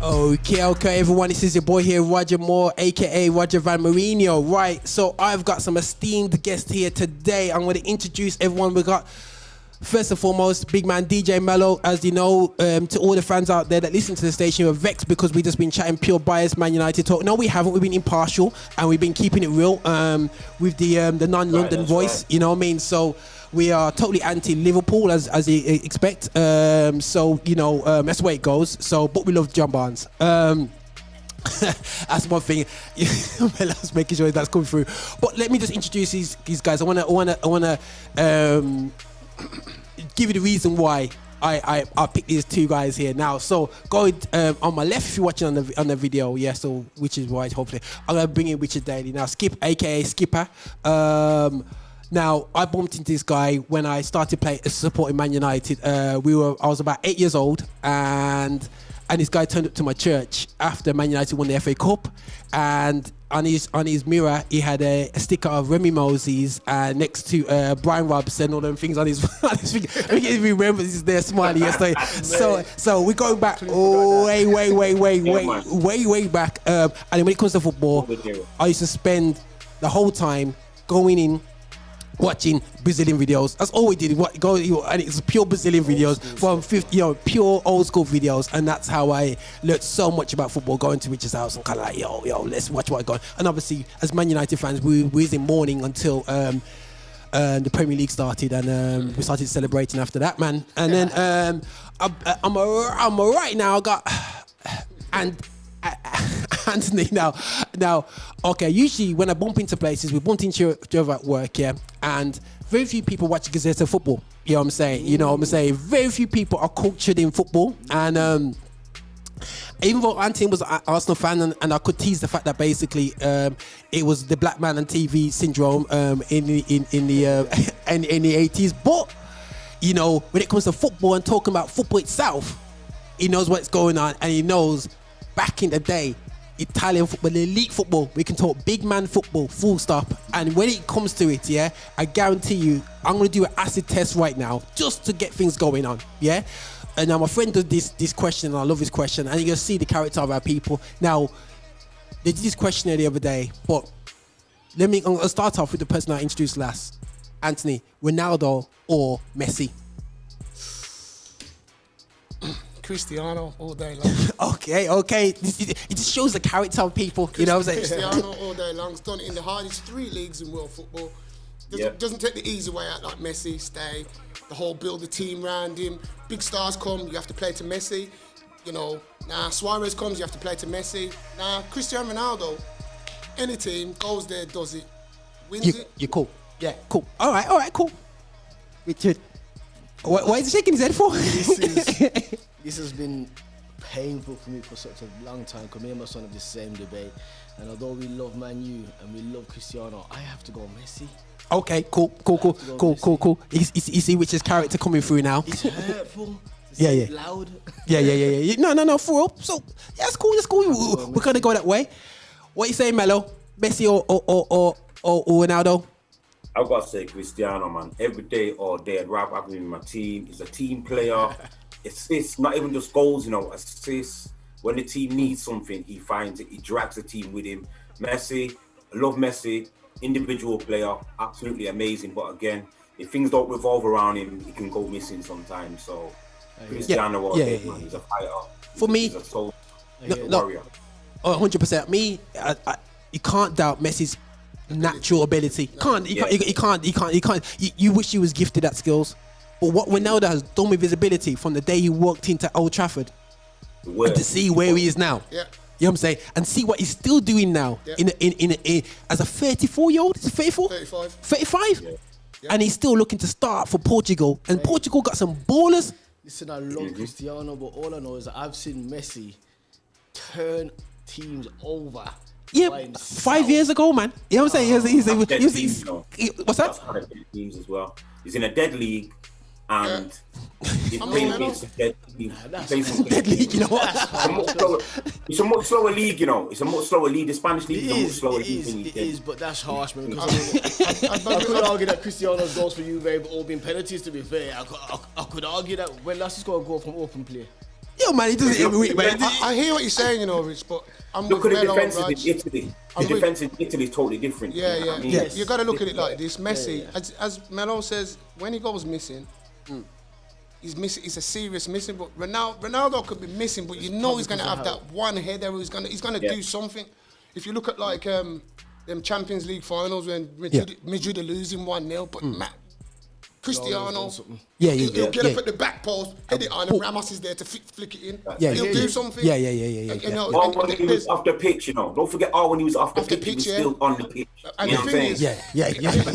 Okay, everyone, this is your boy here, Roger Moore, aka Roger Van Moorinho. Right, so I've got some esteemed guests here today. I'm going to introduce everyone. We got, first and foremost, big man DJ Mello. As you know, to all the fans out there that listen to the station, we're vexed because we just been chatting pure bias Man United talk. No, we haven't. We've been impartial and we've been keeping it real with the non-London voice. Right. You know what I mean? So we are totally anti-Liverpool, as you expect. So, you know, that's the way it goes. So, but we love John Barnes. That's one thing. Melo's making sure that's coming through. But let me just introduce these guys. I wanna give you the reason why I picked these two guys here now. So go on my left if you're watching on the video, yeah. So which is right, hopefully. I'm gonna bring in Richard Daley now. Skip, aka Skippa. Now, I bumped into this guy when I started supporting Man United. I was about 8 years old, and this guy turned up to my church after Man United won the FA Cup, and on his mirror he had a sticker of Remy Moses next to Brian Robson, all them things on his finger. I can't remember this is their smiley yesterday. So we're going back way back. And then when it comes to football, I used to spend the whole time going in, watching Brazilian videos. That's all we did. And it's pure Brazilian videos from pure old school videos, and that's how I learned so much about football. Going to Richard's house and kind of like, yo, let's watch what I got. And obviously, as Man United fans, we was in mourning until the Premier League started, and we started celebrating after that, man. And then I'm alright now. I got Anthony now, okay, usually when I bump into places, we bumped into each other at work, yeah, and very few people watch Gazette of football, you know what I'm saying? You know what I'm saying? Very few people are cultured in football, and even though Anthony was an Arsenal fan, and I could tease the fact that basically it was the black man on TV syndrome in the 80s, but you know, when it comes to football and talking about football itself, he knows what's going on, and he knows back in the day, Italian football, elite football, we can talk big man football, full stop. And when it comes to it, yeah, I guarantee you, I'm going to do an acid test right now just to get things going on, yeah? And now my friend did this question, and I love this question, and you're going to see the character of our people. Now, they did this questionnaire the other day, but I'll start off with the person I introduced last. Anthony, Ronaldo or Messi? Cristiano all day long. Okay. It just shows the character of people, you know what I'm saying? Cristiano all day long. He's done it in the hardest 3 leagues in world football. Doesn't take the easy way out like Messi, stay. The whole build a team around him. Big stars come, you have to play to Messi. You know, Suarez comes, you have to play to Messi. Cristiano Ronaldo, any team, goes there, does it, wins it. You're cool. Yeah, cool. All right, cool. Richard, why is he shaking his head for? This has been painful for me for such a long time, because me and my son have the same debate. And although we love Man U and we love Cristiano, I have to go Messi. Okay, cool. You see Richard's character coming through now. It's hurtful. It's loud. Yeah. No, for real. So, yeah, that's cool. We're going to go that way. What you say, Mello? Messi or Ronaldo? I've got to say Cristiano, man. Every day, all day, I'd rather have him in my team. He's a team player. Assists, not even just goals, you know, assists. When the team needs something, he finds it. He drags the team with him. Messi, I love Messi. Individual player, absolutely amazing. But again, if things don't revolve around him, he can go missing sometimes. So, Cristiano, man, he's a fighter. For me, he's a soul No, warrior. 100%. Me, you can't doubt Messi's natural ability. You can't. You wish he was gifted at skills. But what Ronaldo has done with his ability from the day he walked into Old Trafford and to see where he is now. Yeah. You know what I'm saying? And see what he's still doing now as a 34-year-old. Is it 34? 35? Yeah. And he's still looking to start for Portugal. And Portugal got some ballers. Listen, I love Cristiano, but all I know is that I've seen Messi turn teams over. Yeah, 5 years ago, man. You know what I'm saying? What's that? That's kind of dead teams as well. He's in a dead league. And he's playing against a dead league. Dead league, you know what? It's a much slower league, you know. It's a much slower league. The Spanish league is a much slower league. It is, but that's harsh, man. I could argue that Cristiano's goals for Juve have all been penalties, to be fair. I could argue that when last he scored a goal from open play. Yeah, No, man, he does it every week, man. I hear what you're saying, you know, Rich, but I'm Look with at the Mello and defense in Raj. Italy. The defense in Italy is totally different. Yeah, you know yeah. what I mean? Yes. You got to look at it like this. Messi, as Mello says, when he goes missing, he's missing. It's a serious missing. But Ronaldo could be missing, but you know he's going to have that one header. He's going to do something. If you look at like them Champions League finals when Madrid are losing 1-0, but Cristiano, he'll get up at the back post, head it on, and Ramos is there to flick it in. He'll do something. Yeah. You know, When he was off the pitch, you know. Don't forget, when he was off the pitch, he was still on the pitch. And you the know thing what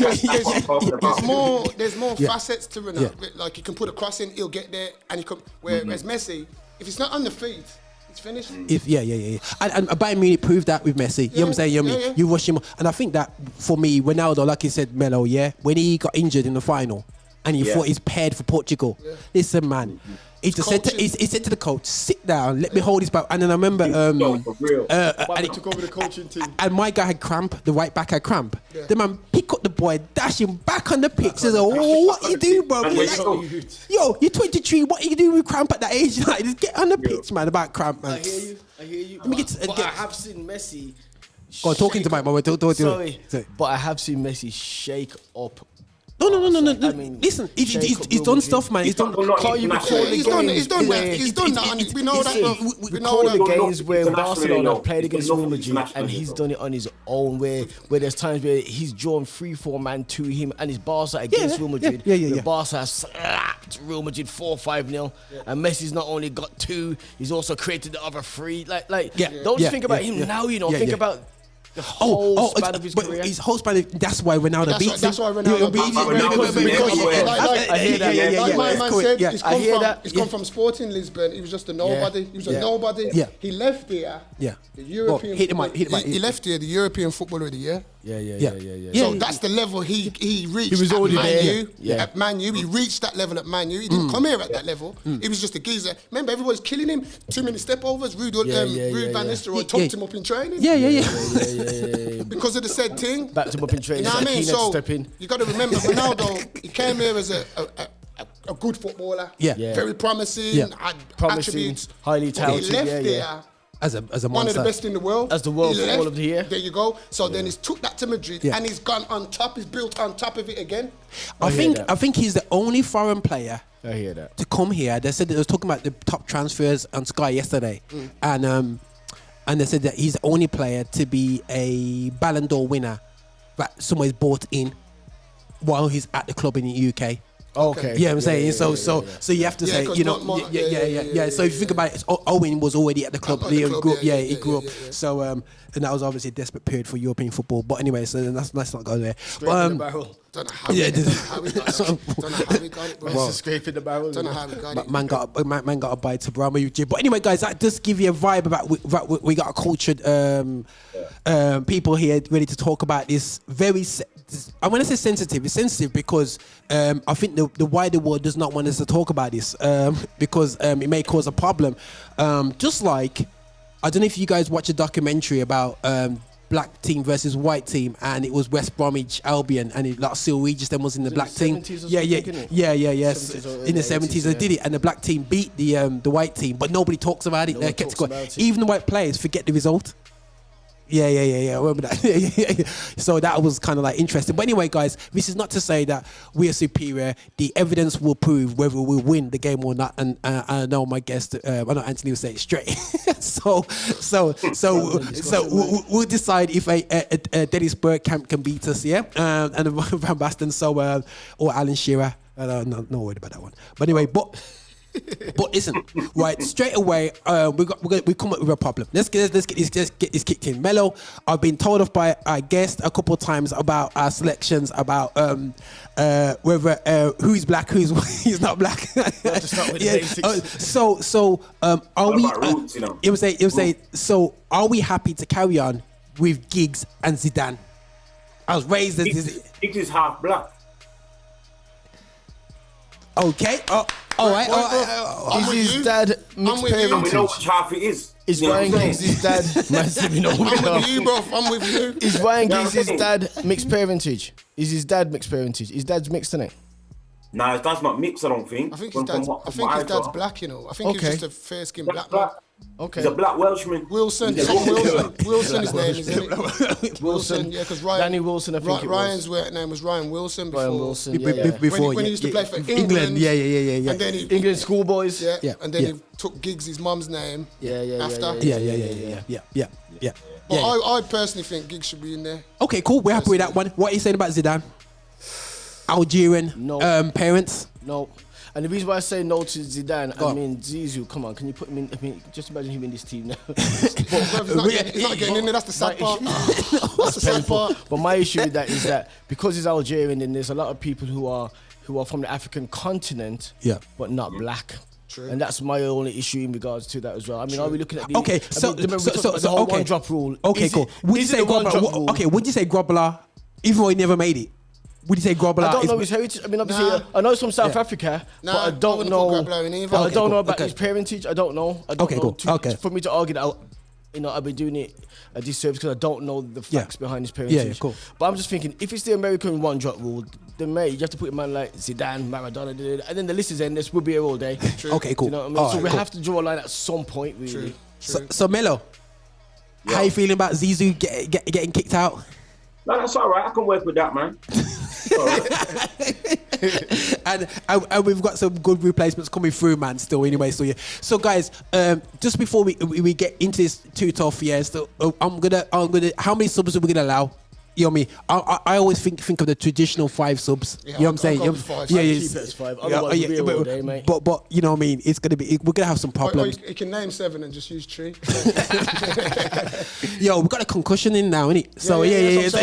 I'm saying? there's more facets to Ronaldo. Like, he can put a cross in, he'll get there, and he can. Whereas Messi, if it's not on the feet, it's finished. And Bayern Munich proved that with Messi. You know what I'm saying? You rush him, and I think that for me, Ronaldo, like you said, Mello, when he got injured in the final, and he thought he's paired for Portugal. Listen, man. He just said to the coach, "Sit down, let me hold his back." And then I remember, and he took over the coaching team. And my guy had cramp. The right back had cramp. The man pick up the boy, dash him back on the pitch. Says, "Oh, what you do, bro? Yo, you're 23. What you do with cramp at that age? Like, just get on the pitch, man. About cramp, man." I hear you. But I have seen Messi. Go on, talking to my mom. Sorry, but I have seen Messi shake up. No. I mean, listen, he's done stuff, man. He's done. He's done that. We know that. We know the games where Barcelona played against Real Madrid, and he's done it on his own. Where there's times where he's drawn 3-4 man to him, and his Barca against Real Madrid. The Barca has slapped Real Madrid 4-5-0, and Messi's not only got 2, he's also created the other 3. Don't just think about him now. You know, think about. The whole span of his career. His whole span. That's why Ronaldo beats him. That's why Ronaldo beats him. I hear that. Like my man said, he's come from Sporting Lisbon. He was just a nobody. He was a nobody. He left there. The European. He left there. The European Footballer of the Year. Yeah. So that's the level he reached. He was already there. At Man U, he reached that level at Man U. He didn't come here at that level. He was just a geezer. Remember, everybody's killing him. Too many step overs. Ruud Van Nistelrooy tucked him up in training. Because of the said thing. Backed him up in training. You know what I mean? So step in. you got to remember, Ronaldo. He came here as a good footballer. Very promising. Had attributes. Highly talented. He left there. As a monster. One of the best in the world. As the world footballer of the year. There you go. So then he's took that to Madrid and he's gone on top. He's built on top of it again. I think he's the only foreign player. I hear that. To come here. They said they was talking about the top transfers on Sky yesterday, and they said that he's the only player to be a Ballon d'Or winner that someone's bought in while he's at the club in the UK. Okay. Yeah, I'm saying so you have to say, you know, So if you think about it, Owen was already at the club. He grew up. So and that was obviously a desperate period for European football. But anyway, so let's not go there. The barrel. Don't know how we got it, bro. Well, scraping the barrel. Don't know how we got it. Man got a bite to Brahma. But anyway, guys, that just give you a vibe about we got a cultured people here ready to talk about this very. I want to say sensitive. It's sensitive because I think the wider world does not want us to talk about this because it may cause a problem. Just like, I don't know if you guys watch a documentary about black team versus white team, and it was West Bromwich Albion, and like Sil Regis then was in the black team. Yeah. In the 70s they did it, and the black team beat the white team, but nobody talks about it. Even the white players forget the result. Yeah. I remember that. So that was kind of like interesting. But anyway, guys, this is not to say that we are superior. The evidence will prove whether we win the game or not. And I know my guest, I know Anthony will say it straight. so we'll decide if a Dennis Bergkamp can beat us, and Van Basten, or Alan Shearer. Not worried about that one. But anyway, But listen, right, straight away, we come up with a problem. Let's get this kicked in. Mello, I've been told off by our guest a couple of times about our selections, about whether who's black, who's not black. To start with the basics. Are we? Roots, you know. It would say. So, are we happy to carry on with Giggs and Zidane? I was raised as Giggs is half black. Okay. All right. Is his dad mixed We know parentage? which half it is. Is Ryan Giggs his dad? I'm with you, bro. I'm with you. Is Ryan Giggs his dad mixed parentage? Is his dad mixed parentage? His dad's mixed, isn't it? Nah, his dad's not mixed, I don't think. I think his dad's black, you know. I think he's just a fair-skinned black man. Okay. He's a black Welshman. Wilson. Wilson, his name, isn't it? Wilson, yeah, because Ryan. Danny Wilson, I think Ryan's name was Ryan Wilson before. Ryan Wilson, Before when he used to play for England. Yeah. And then he, England schoolboys. Yeah. And then he took Giggs' mum's name. After. Yeah. But I personally think Giggs should be in there. Okay, cool. We're happy with that one. What are you saying about Zidane? Algerian parents? No. And the reason why I say no to Zidane, I mean, Zizou, come on, can you put him in? I mean, just imagine him in this team now. He's not getting in there, that's the sad part. That's the sad part. But my issue with that is that because he's Algerian, and there's a lot of people who are from the African continent, but not black. True. And that's my only issue in regards to that as well. I mean, are we looking at the the whole one drop rule? Okay, cool. Would you say Grobbler? Okay, would you say Grobbler, even though he never made it? Would you say Grobbler? I don't know his heritage. I mean, obviously, I know he's from South Africa, but I don't know. I don't know about his parentage. I don't know. For me to argue that, I've been doing it a disservice because I don't know the facts behind his parentage. Yeah, cool. But I'm just thinking, if it's the American one drop rule, then mate, you have to put a man like Zidane, Maradona, and then the list is endless. We'll be here all day. True. Okay, cool. You know what I mean? So we have to draw a line at some point, really. True. So Mello, how you feeling about Zizou getting kicked out? No, that's all right. I can work with that, man. and we've got some good replacements coming through, man. Still, anyway. So guys, just before we get into this too tough, so I'm gonna. How many subs are we gonna allow? You know what I mean? I always think of the traditional 5 subs. Yeah, you know what I'm saying? Keep it as 5. Otherwise, we'll be all day, mate. But you know what I mean? It's gonna be. We're gonna have some problems. You can name 7 and just use 3. Yo, we got a concussion in now, innit? So yeah. So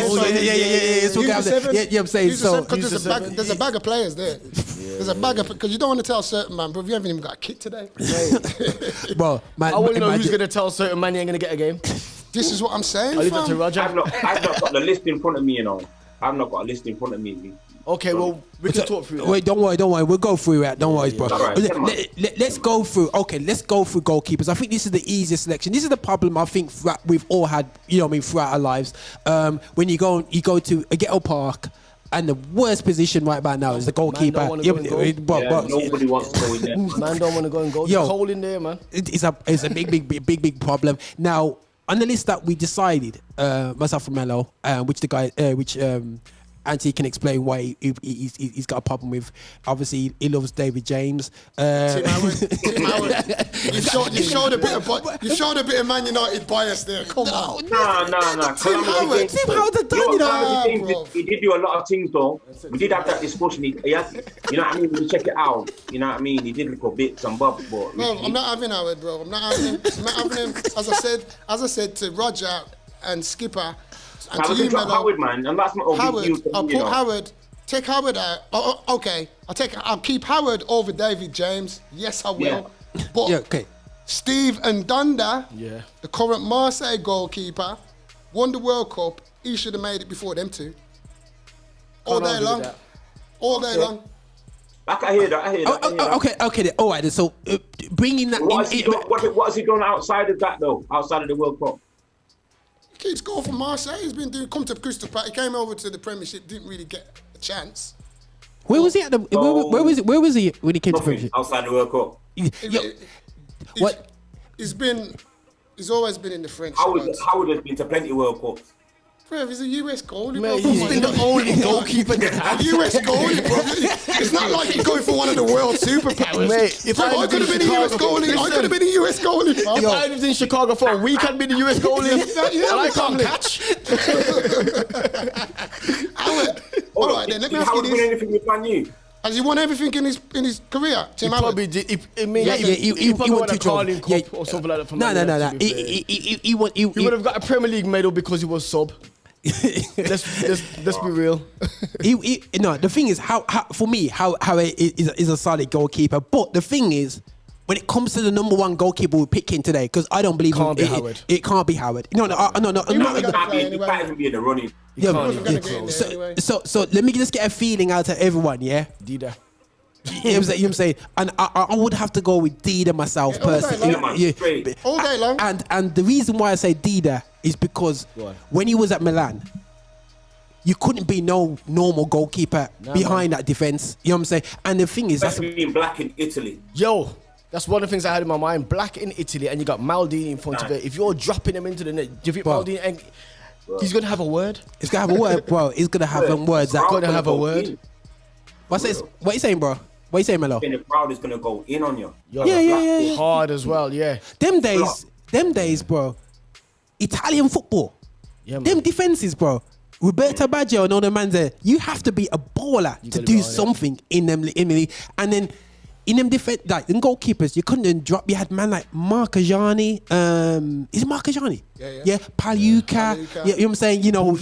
we're gonna have the, I'm saying so. Because there's a bag of players there. There's a bag of, because you don't want to tell certain man, bro, you haven't even got a kit today. Bro, man, I want to know who's gonna tell certain man he ain't gonna get a game. This is what I'm saying. I'll leave it to Roger. I've not got the list in front of me, I've not got a list in front of me. Okay, well, we can talk through that. Wait, don't worry. We'll go through it. Don't worry, bro. Right, let's go through. Okay, let's go through goalkeepers. I think this is the easiest selection. This is the problem I think we've all had, throughout our lives. When you go to a ghetto park, and the worst position right about now is the goalkeeper. Nobody wants to go in there. Man don't want to go and goal. There's a hole in there, man. It's a big problem. Now, on the list that we decided, myself and Mello, which Anthony can explain why he's got a problem with. Obviously, he loves David James. Tim Howard. You showed a bit of Man United bias there. Come on. No. Tim Howard. Tim Howard had done, He did do a lot of things, though. We did have that discussion. He has, you know what I mean? When you check it out, you know what I mean? He did little bits and bobs, but... No, I'm not having Howard, bro. I'm not having him. As I said to Roger and Skipper, and to you, Mello, Howard, man, and that's not I'll put Howard. Take Howard out. Okay, I'll keep Howard over David James. Yes, I will. Yeah. But Steve Ndanda, the current Marseille goalkeeper, won the World Cup. He should have made it before them two. All day long. I hear that. Okay. All right. So bringing that. What has he done outside of that, though? Outside of the World Cup? Keeps going for Marseille. He's been come to Crystal Palace. He came over to the Premiership, didn't really get a chance. Where was he at where was he when he came to Premiership? Outside the World Cup. What? He's always been in the French. Howard has been to plenty of World Cups. Bro, he's a US goalie, bro. He's been the only goalkeeper they have. US goalie, bro. It's not like he's going for one of the world superpowers. Mate, if I could have been a US goalie, I could have been a US goalie. If I lived in Chicago for a week, I'd be the US goalie. And I can't catch. Howard. All right, then, let me ask you this. Howard win anything with Man U? Has he won everything in his career? Tim Howard probably did. He probably won a Carling Cup or something like that. No. He would have got a Premier League medal because he was sub. let's be real. The thing is, how for me, how is a solid goalkeeper. But the thing is, when it comes to the number 1 goalkeeper we're picking today, because I don't believe it can't be Howard. No. He can't even be in the running. So let me just get a feeling out of everyone, yeah? Dida. You know what I'm saying? And I would have to go with Dida myself personally. All day long. And the reason why I say Dida is because when he was at Milan, you couldn't be no normal goalkeeper behind that defense. You know what I'm saying? And the thing is, that's being black in Italy. Yo, that's one of the things I had in my mind. Black in Italy, and you got Maldini in front of it. If you're dropping him into the net, do you think Maldini, and he's gonna have a word? He's gonna have a word, bro. He's gonna have words. That gonna have a word. What's this? What you saying, bro? What you saying, Mello? The crowd is gonna go in on you. Yo, yeah. Hard as well, yeah. Them days, bro. Italian football. Yeah, man. Them defenses, bro. Roberto Baggio and all the man there. You have to be a baller to do something in them, and then. In them defense, like in goalkeepers, you couldn't then drop. You had man like Marcajani. Is it Marcajani? Yeah. Paluca. Yeah, you know what I'm saying? You know,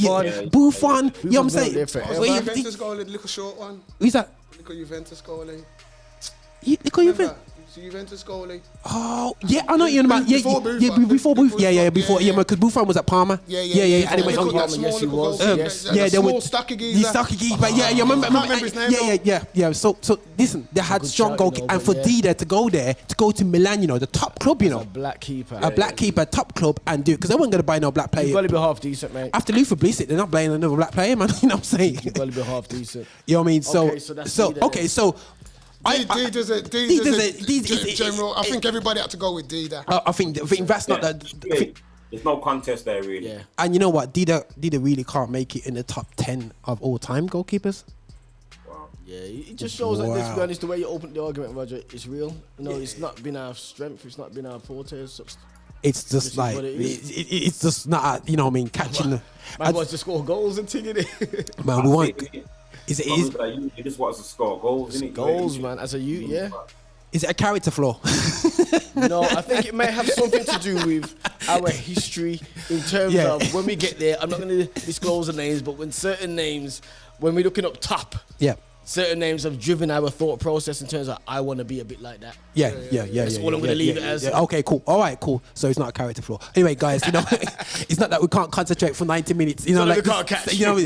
Buffon. You know what I'm saying? Juventus goalie, the little short one. Who's that? Little Juventus goalie. Little Juventus. Juventus goalie. Oh, yeah, I know you're about. Before Buffon. Yeah, because Buffon was at Parma. Yeah. And it went. Yes, he was. Yeah, they were stocky geezer. But yeah, you remember? I can't remember his name. Yeah. So listen, they had strong goalkeeper, and for Dida to go there, to go to Milan, you know, the top club, you know, a black keeper, top club, and do because they weren't gonna buy no black player. You've got to be half decent, mate. After Luther Blissett, they're not buying another black player, man. You know what I'm saying? You've got to be half decent. You know what I mean? So. Dida general. I think everybody had to go with Dida. I think that's not that. There's no contest there, really. Yeah. And you know what? Dida really can't make it in the top 10 of all time goalkeepers. Wow. Yeah, it just shows that, let's be honest, the way you opened the argument, Roger, it's real. You know, it's not been our strength, it's not been our forte. It's just like, it's just not, you know what I mean, catching the. Man wants to score goals and thing in it. Man, we want. You just want us to score goals, isn't it? Goals, man, as a youth, yeah. Is it a character flaw? No, I think it may have something to do with our history in terms of when we get there. I'm not going to disclose the names, but when certain names, when we're looking up top, certain names have driven our thought process in terms of I want to be a bit like that. Yeah. That's what I'm going to leave it as. Okay, cool. All right, cool. So it's not a character flaw. Anyway, guys, you know, it's not that we can't concentrate for 90 minutes. You know, like we can't catch. You know,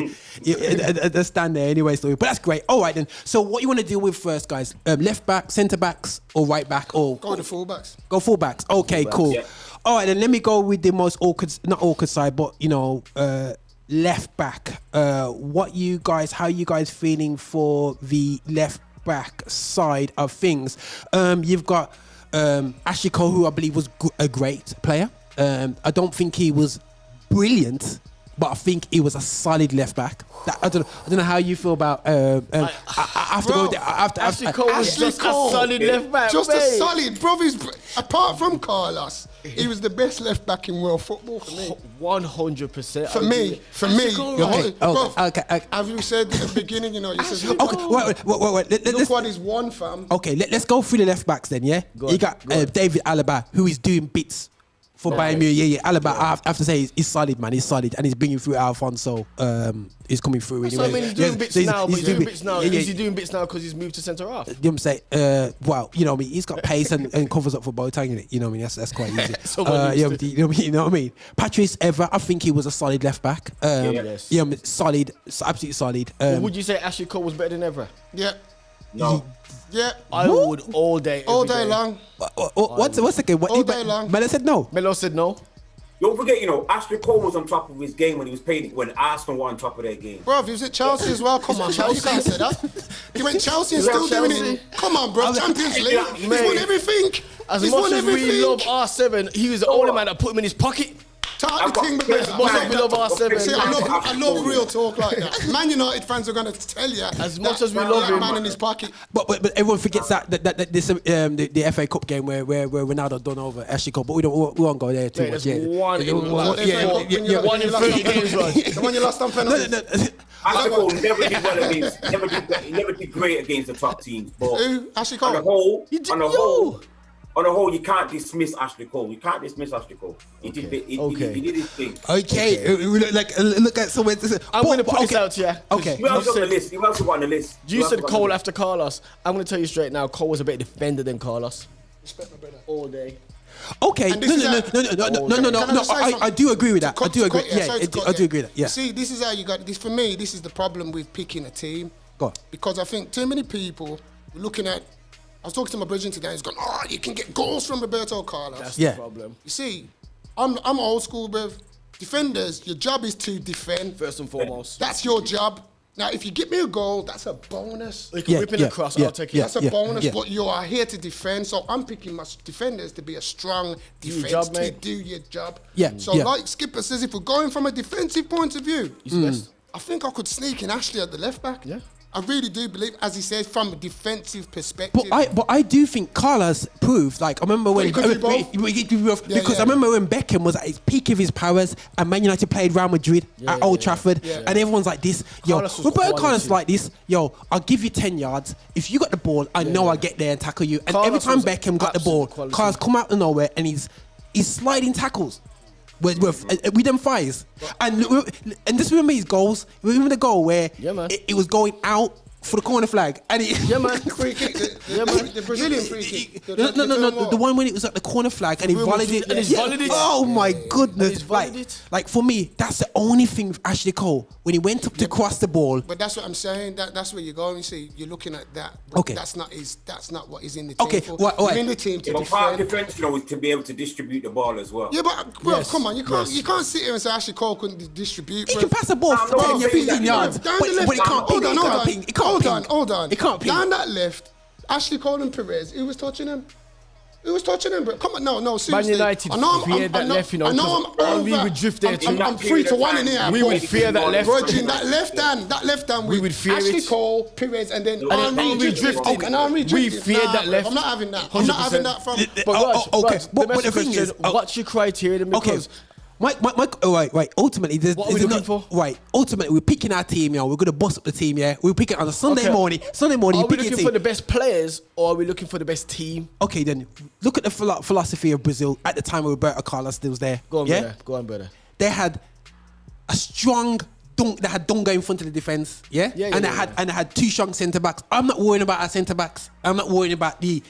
they stand there anyway. So, but that's great. All right then. So what you want to deal with first, guys? Left back, centre backs, or right back, or go to fullbacks. Go fullbacks. Okay, cool. Yeah. All right then. Let me go with the most not awkward side, but you know. Left back, how you guys feeling for the left back side of things? You've got Ashley Cole, who I believe was a great player. I don't think he was brilliant, but I think he was a solid left back. I don't know how you feel about. Ashley Cole was just a solid left back. Just a solid, bro. Apart from Carlos, he was the best left back in world football for me. 100%. For me. Okay. As you said at the beginning, you know, you said, look what he's won, fam. Okay, let's go through the left backs then. Yeah, you got David Alaba, who is doing bits. For Bayern Munich, Alaba, I have to say, he's solid, man. He's solid, and he's bringing through Alfonso. He's coming through anyway. So I mean, he's doing bits now, but he's doing bits now. Is he doing bits now because he's moved to centre half? You know what I'm saying? Well, you know what I mean. He's got pace and covers up for Boateng in it. You know what I mean? That's quite easy. You know what I mean? Patrice Evra, I think he was a solid left back. Yes. You know, solid, absolutely solid. Would you say Ashley Cole was better than Evra? Yeah. No. Yeah, I would all day long. What's the game? All day long. Mello said no. Mello said no. Don't forget, you know, Ashley Cole was on top of his game when he was playing, when Arsenal were on top of their game. Bro, he was at Chelsea as well. Come on, Chelsea. You can't say that. He went Chelsea and still doing it. Come on, bro. Champions League. He's won everything. As much as we love R7, he was the only man that put him in his pocket. I love real talk like that. Man United fans are going to tell you as much as we love him, man in his pocket. But everyone forgets that this the FA Cup game where Ronaldo done over Ashley Cole, but we won't go there too much. One in 30 games, right? The one you lost on penalty. Ashley Cole never did well against, never did great against the top teams. But who? Ashley Cole. On the whole, you can't dismiss Ashley Cole. You can't dismiss Ashley Cole. He did his thing. Okay. Look at someone. I'm going to put this out to you. Okay. Who else on the list? You said Cole after Carlos. I'm going to tell you straight now, Cole was a better defender than Carlos. Respect my brother. All day. Okay. No. I do agree with that. I do agree. I do agree with that. Yeah. See, this is how you got this. For me, this is the problem with picking a team. Go on. Because I think too many people are looking at. I was talking to my brethren today. He's going, you can get goals from Roberto Carlos. That's the problem. You see, I'm old school, bruv. defenders, your job is to defend. First and foremost. That's your job. Now, if you get me a goal, that's a bonus. You can whip it across, I'll take it. That's a bonus, but you are here to defend. So I'm picking my defenders to be a strong defense, to do your job. So like Skipper says, if we're going from a defensive point of view, I think I could sneak in Ashley at the left back. Yeah. I really do believe, as he says, from a defensive perspective. But I do think Carlos proved, like, I remember when... Because I remember when Beckham was at his peak of his powers and Man United played Real Madrid at Old Trafford and everyone's like this, Roberto Carlos like this, I'll give you 10 yards. If you got the ball, I know I'll get there and tackle you. And every time Beckham got the ball, Carlos come out of nowhere and he's sliding tackles. With them fires. And just remember his goals. Remember the goal where it was going out for the corner flag. And free kick. The Brazilian free kick. No, the one when it was at the corner flag and he volleyed it. Oh my goodness. Like for me, that's the only thing with Ashley Cole. When he went up to cross the ball. But that's what I'm saying. That's where you're going. You see, you're looking at that. Okay. That's not what he's in the team for. He's in the team to defend. Part of defense, is to be able to distribute the ball as well. Yeah, but come on, you can't sit here and say Ashley Cole couldn't distribute. He can pass the ball 10 or 15 yards. But it can't ping. It can't ping. Hold on. It can't ping. Down that left, Ashley Cole and Perez, who was touching him? Who was touching him, bro? Come on, no, seriously. Man United fear that left, I know I'm over. We would drift there too. I'm 3-1 in here. We would fear that left. Virgin, that left hand. We would fear Ashley it. Cole, Perez, and then Henry drifting. We fear that left. I'm not having that. I'm not having that from. But the thing is, what's your criteria? Because right. Ultimately, what are we looking for? Right. Ultimately, we're picking our team. We're gonna bust up the team. We're picking on a Sunday morning. Are we looking for the best players or are we looking for the best team? Okay, then look at the philosophy of Brazil at the time when Roberto Carlos still was there. Go on, brother. They had a strong. They had Dunga in front of the defense, and they had two strong centre backs. I'm not worrying about our centre backs. I'm not worrying about the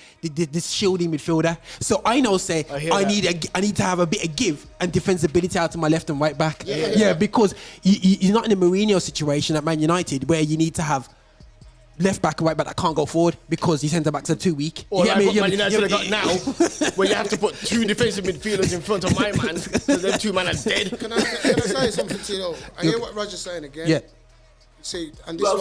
shielding midfielder. So I know, I need to have a bit of give and defensibility out to my left and right back. Because you're not in a Moorinho situation at Man United where you need to have left back and right back that can't go forward because your centre backs are too weak. Or like what Man United got now, where you have to put two defensive midfielders in front of my man because them two men are dead. Can I say something to you though? I hear what Roger's saying again. Yeah. See, and this is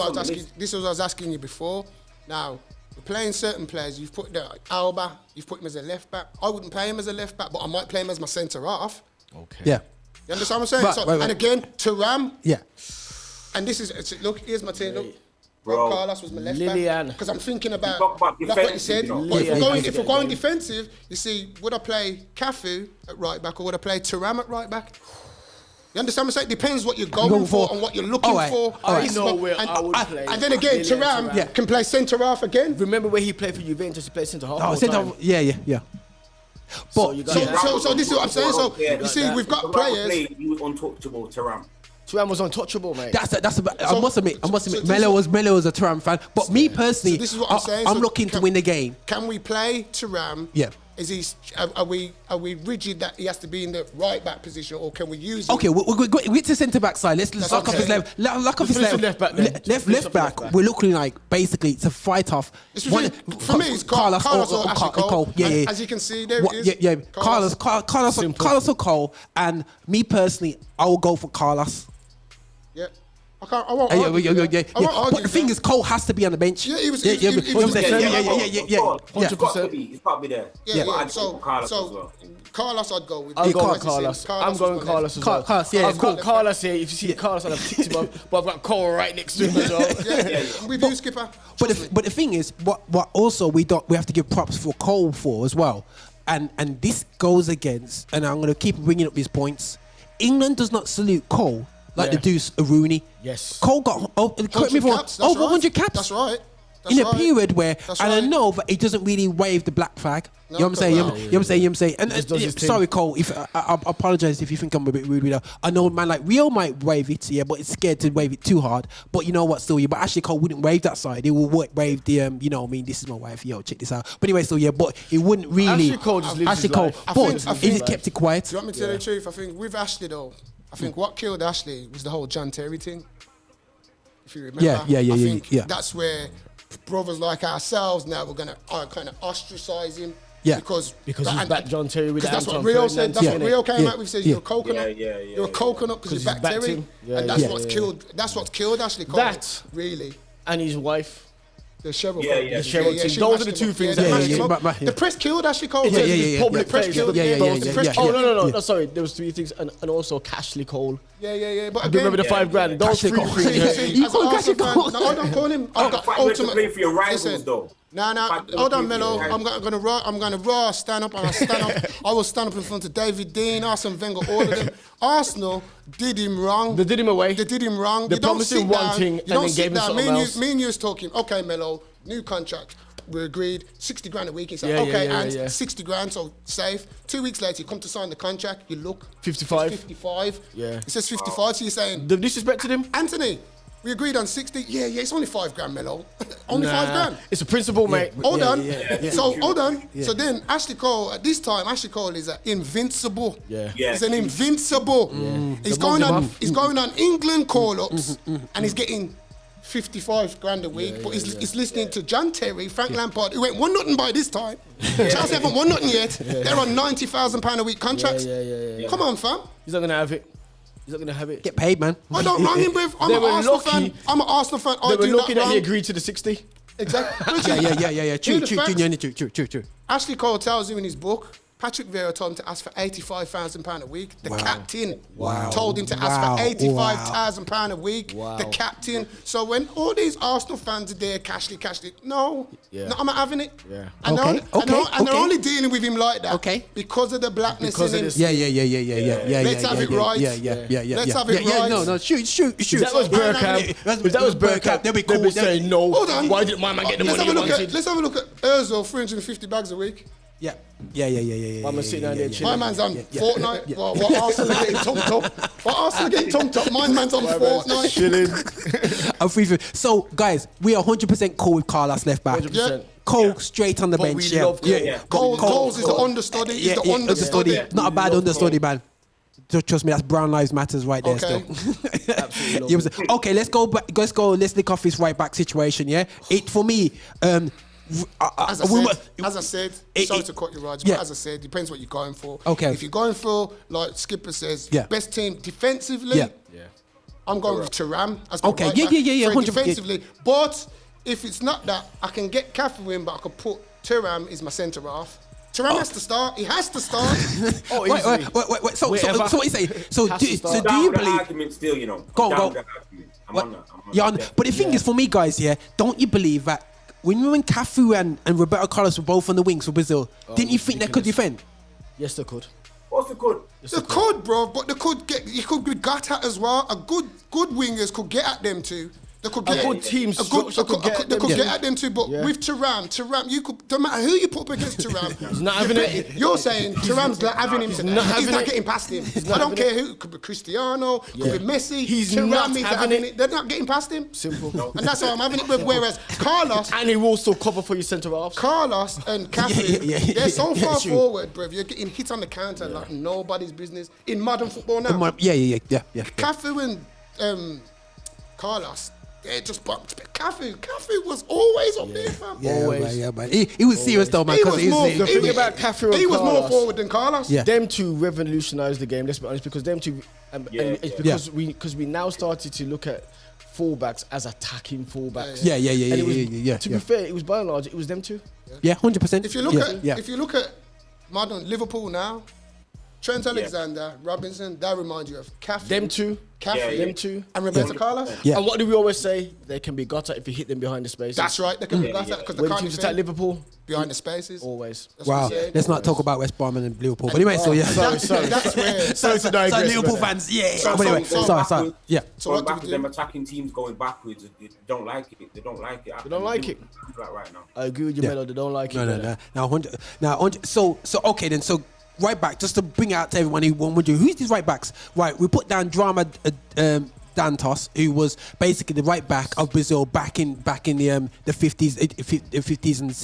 what I was asking you before. Now, we're playing certain players. You've put Alba, you've put him as a left back. I wouldn't play him as a left back, but I might play him as my centre half. Okay. Yeah. You understand what I'm saying? Right. And again, Thuram. Yeah. And this is, look, here's my team. Look. Bro, Carlos was my left back because I'm thinking about what you said. But if we're going defensive, you see, would I play Cafu at right back or would I play Thuram at right back? You understand what I'm saying? It depends what you're going for and what you're looking for. I know where I would play. And then again, Thuram can play centre half again. Remember where he played for Juventus? He played centre half. Oh, centre half. Yeah. But so this is what I'm saying. So you see, we've got players. He was untouchable, Thuram. Thuram was untouchable, mate. I must admit, Mello was a Thuram fan. But me personally, this is what I'm saying. I'm looking to win the game. Can we play Thuram? Yeah. Are we rigid that he has to be in the right back position, or can we use him? Okay, we're to centre back side. Let's lock off his left. Lock off his left back. We're looking like basically it's a fight off. For me, it's Carlos or Ashley Cole. Yeah. As you can see, there it is. Yeah. Carlos or Cole, and me personally, I will go for Carlos. Yeah. I won't argue. But the thing is, Cole has to be on the bench. Yeah, he was. Yeah. 100%. He's got to be there. Yeah. So Carlos, I'd go with. I'll go with Carlos. I'm going Carlos as well. I've got Carlos here. If you see Carlos, I've ticked him off. But I've got Cole right next to him as well. With you, Skipper. But the thing is, what also we have to give props for Cole for as well. And this goes against, and I'm going to keep bringing up these points. England does not salute Cole like the Deuce Rooney. Yes. Cole got, correct me if I'm wrong, over 100 caps. That's right. In a period where, I know that he doesn't really wave the black flag. You know what I'm saying? And sorry, Cole, if I apologize if you think I'm a bit rude with that. I know man like Rio might wave it, but it's scared to wave it too hard. But you know what, still, but actually Cole wouldn't wave that side. He will wave the, this is my wife, check this out. But anyway, but he wouldn't really. Ashley Cole just lives his life. But he just kept it quiet. Do you want me to tell you the truth? I think with Ashley though, I think what killed Ashley was the whole John Terry thing. If you remember. I think that's where brothers like ourselves now we're gonna kind of ostracize him. Yeah. Because he's backed John Terry with that's Anton what Rio said. That's Ferdinand, what Rio came out with. Says you're a coconut. Yeah. You're a coconut because you backed Terry. And that's what's killed. That's what's killed Ashley Cole. That really. And his wife. The Cheryl. The Cheryl team. Those are the two things. The press killed Ashley Cole. Public press killed. Oh no. Sorry, there was 3 things, and also Cashley Cole. Yeah. But I remember the $5,000. Those 3 things. You call Cashley Cole? No, I don't call him. I've got ultimate play for your rivals, though. No. Hold on, Mello. I'm gonna stand up. I will stand up in front of David Dean, Arsene Wenger, all of them. Arsenal did him wrong. They did him away. They did him wrong. They promised him one thing and then gave him something else. Me and you was talking. Okay, Mello, new contract. We agreed 60 grand a week. He said, and 60 grand, so safe. 2 weeks later, you come to sign the contract. You look 55. 55. Yeah. It says 55. So you're saying they've disrespected him. Anthony, we agreed on 60. Yeah. It's only 5 grand, Mello. Only 5 grand. It's a principle, mate. Hold on. So hold on. So then Ashley Cole, at this time, Ashley Cole is invincible. Yeah. He's an invincible. He's going on England call-ups and he's getting 55 grand a week, but he's listening to John Terry, Frank Lampard, who ain't won nothing by this time. Chelsea haven't won nothing yet. They're on £90,000 a week contracts. Come on, fam. He's not gonna have it. Get paid, man. I don't wrong him, bruv. I'm an Arsenal fan. They were lucky that he agreed to the 60. Exactly. Yeah. True. Ashley Cole tells you in his book, Patrick Vieira told him to ask for £85,000 a week. The captain told him to ask for £85,000 a week. The captain. So when all these Arsenal fans are there, Cashley, no, I'm not having it. Yeah. And they're only dealing with him like that because of the blackness in him. Yeah. Let's have it right. Yeah. Let's have it right. No, shoot. If that was Bergkamp, if that was Bergkamp, they'd be saying no. Hold on. Why didn't my man get the money he wanted? Let's have a look at Ozil, 350 bags a week. Yeah. My man's sitting down there chilling. My man's on Fortnite. What Arsenal are getting tumped up. My man's on Fortnite. Chilling. I'm free. So, guys, we are 100% cool with Carlos left back. 100%. Cole straight on the bench. We love Cole. Cole's is the understudy. He's the understudy. Not a bad understudy, man. Trust me, that's Brown Lives Matters right there. Okay. Still. Absolutely. Okay, let's go. Let's lick off this right back situation. Yeah, for me. As I said, sorry to cut you, Raj, but as I said, depends what you're going for. Okay. If you're going for, like Skipper says, best team defensively, I'm going with Thuram as my right back. Yeah. Defensively, but if it's not that, I can get Cafu in, but I could put Thuram as my centre half. Thuram has to start. He has to start. Wait. So what you say? So do you believe? Argument still, you know. Go. But the thing is, for me, guys, don't you believe that? When Cafu and Roberto Carlos were both on the wings for Brazil, didn't you think they could defend? Yes, they could. Of course they could. They could, bro, but you could be got at as well. A good wingers could get at them too. They could get a good team structure could get at them too. But with Thuram, you could, no matter who you put up against Thuram, he's not having it. You're saying Thuram's not having him. He's not getting past him. I don't care who. It could be Cristiano, could be Messi. He's not having it. They're not getting past him. Simple. And that's how I'm having it with. Whereas Carlos and he will still cover for your centre halves. Carlos and Cafu, they're so far forward, bro. You're getting hit on the counter like nobody's business in modern football now. Cafu and Carlos. Yeah, just bumped. Cafu was always up there, fam. Always. Man. He was serious though, man. The thing about Cafu and he was Carlos, more forward than Carlos. Yeah. Them two revolutionised the game. Let's be honest, because them two, it's because we now started to look at fullbacks as attacking fullbacks. Yeah. To be fair, it was by and large, it was them two. Yeah, 100%. If you look at modern Liverpool now, Trent Alexander, Robinson, that reminds you of Cafu. Them two. Them two. And Roberto Carlos. Yeah. And what do we always say? They can be got at if you hit them behind the spaces. That's right. They can be got at because they when can't teams attack Liverpool, behind the spaces. Always. Wow. Let's not talk about West Brom and Liverpool. But anyway, Sorry. That's where. So Liverpool fans, sorry. Yeah. So going back to them attacking teams going backwards, they don't like it. They don't like it. Right now. I agree with you, Mello. They don't like it. Now, so okay then. So right back, just to bring out to everyone who would do. Who's these right backs? Right, we put down Drama Dantos, who was basically the right back of Brazil back in the 50s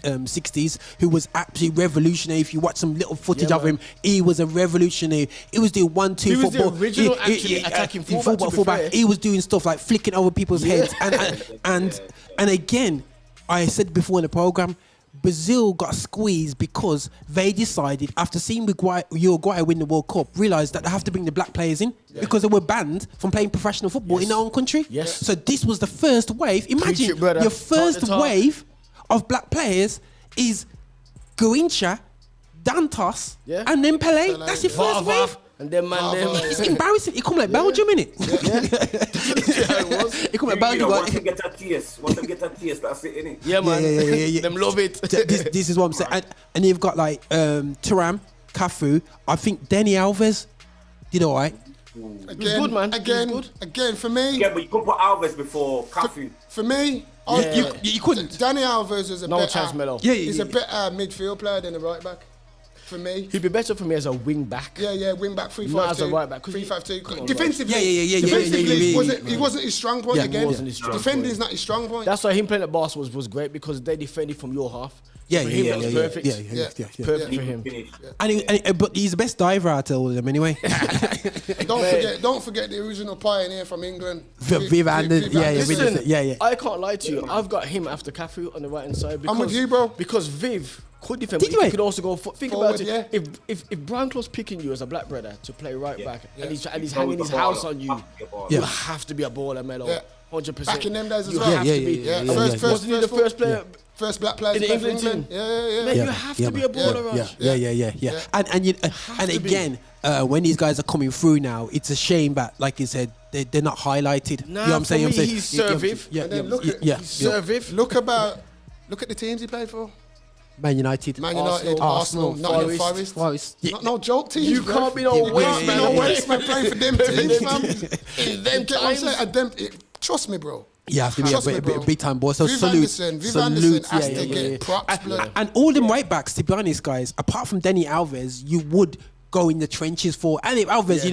and 60s, who was absolutely revolutionary. If you watch some little footage of him, he was a revolutionary. He was doing 1-2 He was football. the original attacking fullback. He was doing stuff like flicking over people's heads and again, I said before in the program, Brazil got squeezed because they decided, after seeing Uruguay win the World Cup, realised that they have to bring the black players in because they were banned from playing professional football in their own country. Yes. So this was the first wave. Imagine brother. your first Talk the talk. wave of black players is Guincha, Dantos, and then Pele. That's your first wave. And then man, It's embarrassing. It come like Belgium, innit? it was. It come like Belgium. Once they get that taste, that's it, innit? Yeah, man. Yeah. Them love it. This is what I'm saying. And you've got like Thuram, Cafu. I think Dani Alves did all right. Again, good, man. Again, for me. Yeah, but you could put Alves before Cafu. For me, You couldn't. Dani Alves is a No better, chance, Mello. He's a better midfield player than a right back. For me. He'd be better for me as a wing back. Yeah, wing back 3-5-2. Not as a right back. 3-5-2. Defensively, Yeah. Defensively, he wasn't his strong point again. Wasn't his strong Defending point. is not his strong point. That's why him playing at Barca was great because they defended from your half. Yeah, For him, that was perfect. Yeah. Perfect for him. But he's the best diver out of all of them anyway. Don't forget the original pioneer from England. Viv Anderson. Yeah. I can't lie to you. I've got him after Cafu on the right hand side. Because, I'm with you, bro. Because Viv could defend, Did but he you? could also go. Think Forward, about it. yeah. If Brian Clough picking you as a black brother to play right back, and he's He's hanging his house on you, you Yeah. have to be a baller, Mello. Yeah. 100%. Back in them days as You well. have to be. Wasn't he the first player? First black player In the England team. Yeah. Man, you have to be a baller, Raj. Yeah. And again, when these guys are coming through now, it's a shame that, like you said, they're not highlighted. Nah, you know what I'm saying? for me, he's servive. Yeah, And then look at- Servive. Look at the teams he played for. Man United. Man United, Arsenal, Nottingham Forest. No joke teams. You bro. can't be no You waste can't be man. no waste man playing for them teams, fam. In them You get what I'm times. saying? And them, trust me, bro. Yeah, have to be Trust me, a bro. big time boy. So Viv salute. Anderson has to get props, And, blood. and all them right backs, to be honest, guys, apart from Dani Alves, you would go in the trenches for. And if Alves,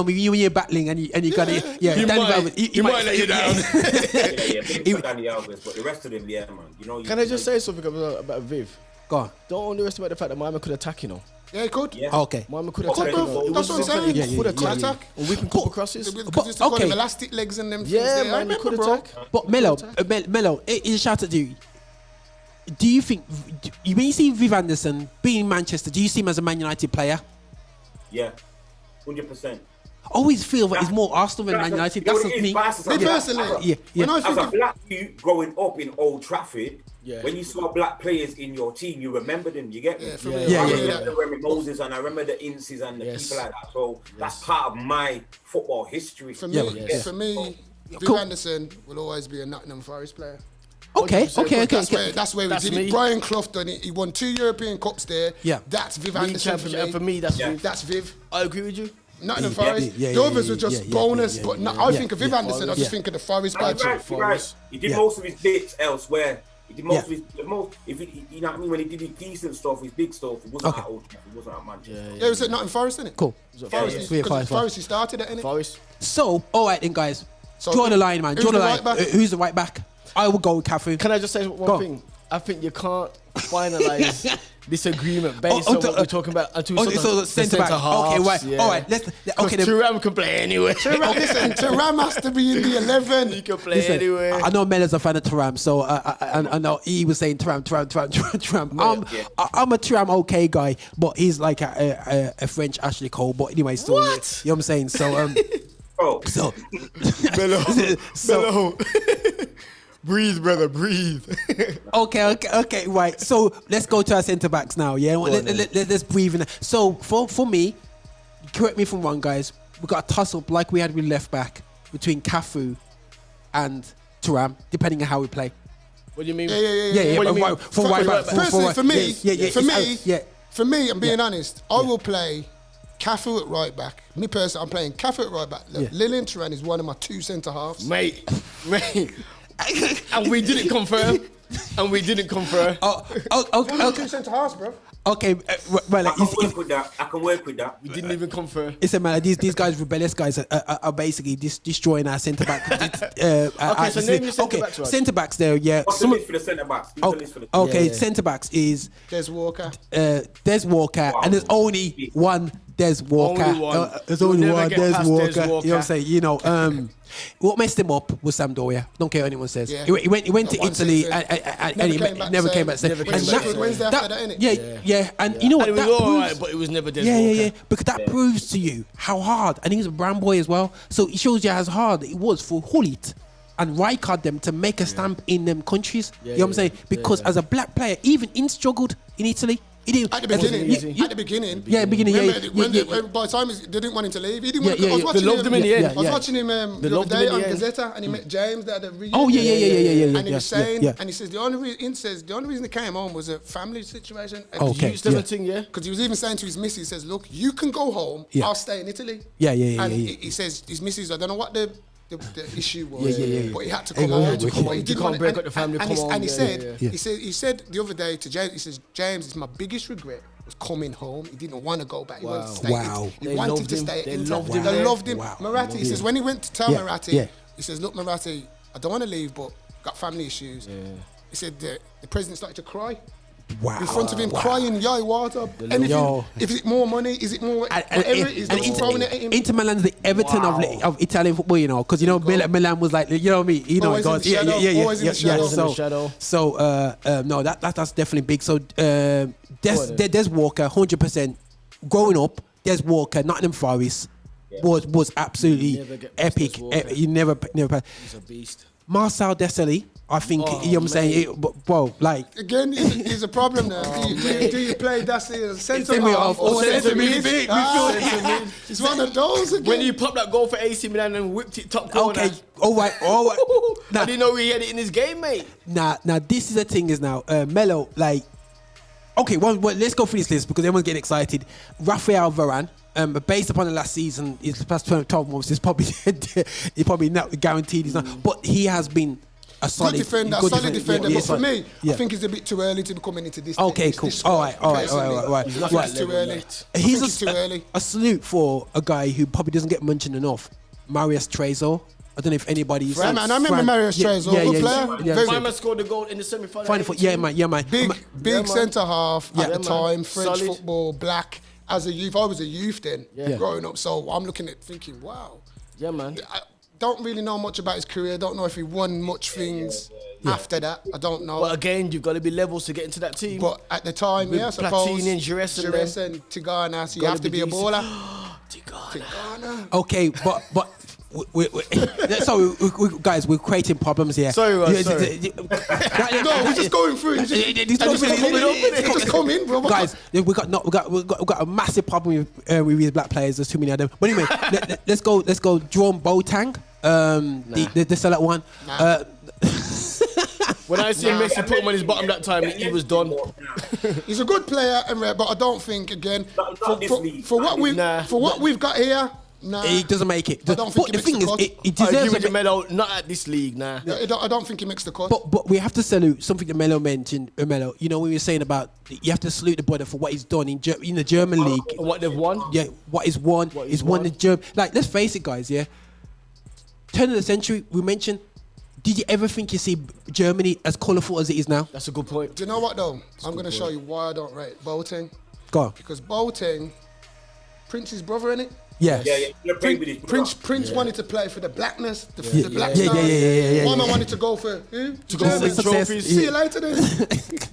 when you're battling and you got it, He Dani might- Alves, he might let you down. Big Dani Alves, but the rest of them, man. Can I just say something about Viv? Go on. Don't underestimate the fact that Miami could attack, Yeah, he could. Yeah. Okay. Miami could Could, attack. bro. That's what I'm saying. He could Could attack. attack. And we can couple crosses. Because used to call okay. him elastic legs and them things. Yeah, there. I man, he remember, could bro. attack. But Mello, it's a shout out to you. Do you think, when you see Viv Anderson being in Manchester, do you see him as a Man United player? Yeah, 100%. I always feel that he's more Arsenal than Man United. That's just me. Me personally, Yeah. when I As think a of black youth growing up in Old Trafford, Yeah. when you saw black players in your team, you remember them. You get me? Yeah, for me, Yeah, I yeah, remember Remy Moses and I remember the Inces and the Yes. people like that. So that's part of my football history. for me, Yes. for me, Viv Cool. Anderson will always be a Nottingham Forest player. Okay. That's where That's we did me. it. Brian Clough done it. He won 2 European Cups there. Yeah. That's Viv League Anderson for championship. me. For me, that's Viv. That's Viv. I agree with you. Nottingham Forest. yeah, The others yeah, were just yeah, bonus, yeah, but yeah, I yeah, think of Viv yeah, Anderson. I Forest. just think of the Forest You're badge. right, you're right. He did Yeah. most of his bits elsewhere. He did most Yeah. of his if he, you know what I mean, when he did his decent stuff, his big stuff, it wasn't Okay. at Old Trafford, it wasn't at Manchester. Yeah, it was at Nottingham Forest, isn't it? Cool. Forest, Yeah. because Forest, he started it, innit? Forest. So, all right then, guys. So Draw the line, man. who's Draw the the line. right back? Who's the right back? I will go with Cafu. Can I just say Go one on. thing? I think you can't finalize this agreement based on what we're talking about until so centre back. Okay, right. All right. Let's. Okay. Then, Thuram can play anywhere. Listen, Thuram has to be in the 11. He can play listen, anywhere. I know Mello's a fan of Thuram, so I know he was saying Thuram. I'm a Thuram okay guy, but he's like a French Ashley Cole. But anyway, so What? you know what I'm saying. So Oh, so Mello. Breathe, brother, breathe. Okay, right. So let's go to our centre backs now. Yeah, let's breathe in. So for me, correct me if I'm wrong, guys. We got a toss up like we had with left back between Cafu and Thuram, depending on how we play. What do you mean? Yeah. What do you mean? Right, for right back. Personally, for me, Yeah. for me, I'm being honest. I will play Cafu at right back. Me personally, I'm playing Cafu at right back. Look, Lilian Thuram is one of my 2 centre halves. Mate. And we didn't confirm. Okay. 2 centre halves, bro. Okay, well, I can work with that. I can work with that. We didn't even confirm. it's a matter. These guys, rebellious guys, are basically destroying our centre back. So name your centre backs, right? Centre backs there. Yeah. What's the list for the centre backs? Who's the list for the Okay, centre backs is Des Walker. Des Walker, and there's only one Des Walker. Only one. There's You'll only never one. get Des past Walker. Des Walker. You know what I'm saying? You know, what messed him up was Sampdoria. Don't care what anyone says. Yeah. He went to One Italy season. and he never came back. Never came back. Sheffield Wednesday after that, innit? Yeah. And you know what? And it That was all proves, right, but it was never Des yeah, Walker. because that proves to you how hard, and he's a brown boy as well, so it shows you how hard it was for Hullit and Rijkaard them to make a stamp in them countries. You know what I'm saying? Because as a black player, even in struggled in Italy. He didn't, At the beginning, easy. at the beginning. Yeah, beginning, yeah. By the time they didn't want him to leave, he didn't want. Yeah, I was yeah. watching They loved him in the end. I was watching him the other loved him day in on the end. Gazzetta, and he met James. They had a reunion. Oh yeah. And he was saying, yeah. and he says the only reason he came home was a family situation. And Okay. Youth 17, yeah. Because he was even saying to his missus, he says, "Look, you can go home. Yeah. I'll stay in Italy." Yeah. And he says his missus, I don't know what the issue was, but he had to come home. But he didn't can't want break up the family, come home, and he yeah. said the other day to James, he says, James, it's my biggest regret was coming home. He didn't want to go back. He wanted to stay. Wow. He They wanted loved to him. stay. They in loved Italy. him They there. loved him. Wow. Marathi, he says, when he went to tell Yeah. Marathi, he says, look, Marathi, I don't want to leave, but got family issues. He said the president started to cry. Wow. In front of him, crying, yo, water, anything. Yo. If it's more money, is it more? Whatever it is, they're throwing it at him. Inter Milan's the Everton of Italian football, you know, because you know Milan was like, you know what I mean, you know, Always in the shadow, always in the shadow. Always in the shadow. So no, that's definitely big. So Des Walker, 100%. Growing up, Des Walker, Nottingham Forest, was absolutely Never get past epic. Des Walker. You never. He's a beast. Marcel Desailly, I think, you know what I'm saying, bro, like. Again, is a problem now. Do you play Dassie as a centre Centre half half or centre mid? mid. It's one of those again. When he popped that goal for AC Milan and whipped it top corner. Okay, all right. I Now, didn't know he had it in his game, mate. now, this is the thing is now, Mello, like, okay, well, let's go through this list because everyone's getting excited. Rafael Varane, based upon the last season, his past 12 months, he's probably not guaranteed. He's not, but he has been a solid defender. But for me, I think it's a bit too early to be coming into this. Okay, this cool. squad, All right. personally. I think it's too early. He's too early. a salute for a guy who probably doesn't get mentioned enough, Marius Trezor. I don't know if anybody's. Man, I remember Marius Trezor, good player. Very Freiman scored the goal in the semi-final. Yeah, man. Big centre half at the man. time. French Solid. football, black. As a youth, I was a youth then, Yeah. growing up. So I'm looking at thinking, wow. Yeah, man. I don't really know much about his career. Don't know if he won much things after that. I don't know. But again, you've got to be levels to get into that team. But at the time, With I suppose. Platini and Jires and Tigana, so you Gotta have to be be a decent. baller. Tigana. Okay, but sorry, guys, we're creating problems here. Sorry, Ross, sorry. No, we're just going through. Just come in, bro. Guys, we got a massive problem with these black players. There's too many of them. But anyway, let's go. Jerome Boateng, the select one. When I see Messi put him on his bottom that time, he was done. He's a good player, but I don't think again for what we've got here. Nah, He doesn't make it. I don't think he the makes thing the is, cut. he I'll deserves give a you Mello, not at this league, nah. I don't think he makes the cut. But we have to salute something that Mello mentioned. Mello, you know, when we were saying about you have to salute the brother for what he's done in the German league. What they've won? Yeah, what he's won. He's won the German. Like, let's face it, guys. Yeah, turn of the century. We mentioned. Did you ever think you see Germany as colourful as it is now? That's a good point. Do you know what though? I'm going to show you why I don't rate Boateng. Go on. Because Boateng, Prince's brother, innit? Yes. Prince wanted to play for the blackness, the black Yeah. stars. One man wanted to go for who? To go win trophies. See you later then.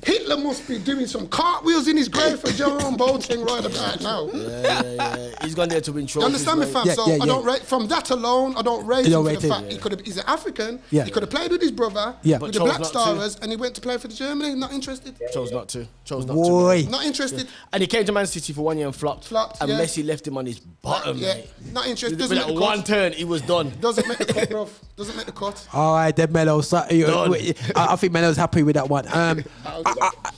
Hitler must be doing some cartwheels in his grave for Jerome Boateng right about now. Yeah. He's gone there to win trophies. You understand me, fam? Yeah, So yeah, I don't rate from that alone. I don't rate him for the fact he's an African. Yeah. He could have played with his brother, Yeah. with But the Black chose not to. Stars, and he went to play for the Germany. Not interested. Chose not to. Boy. Not interested. And he came to Man City for 1 year and flopped. And yeah. Messi left him on his bottom, Yeah. mate. Not interested. With Doesn't make that the one cut. turn, he was done. Doesn't make the cut, bro. Doesn't make the cut. All right, then Mello. So, I think Mello's happy with that one.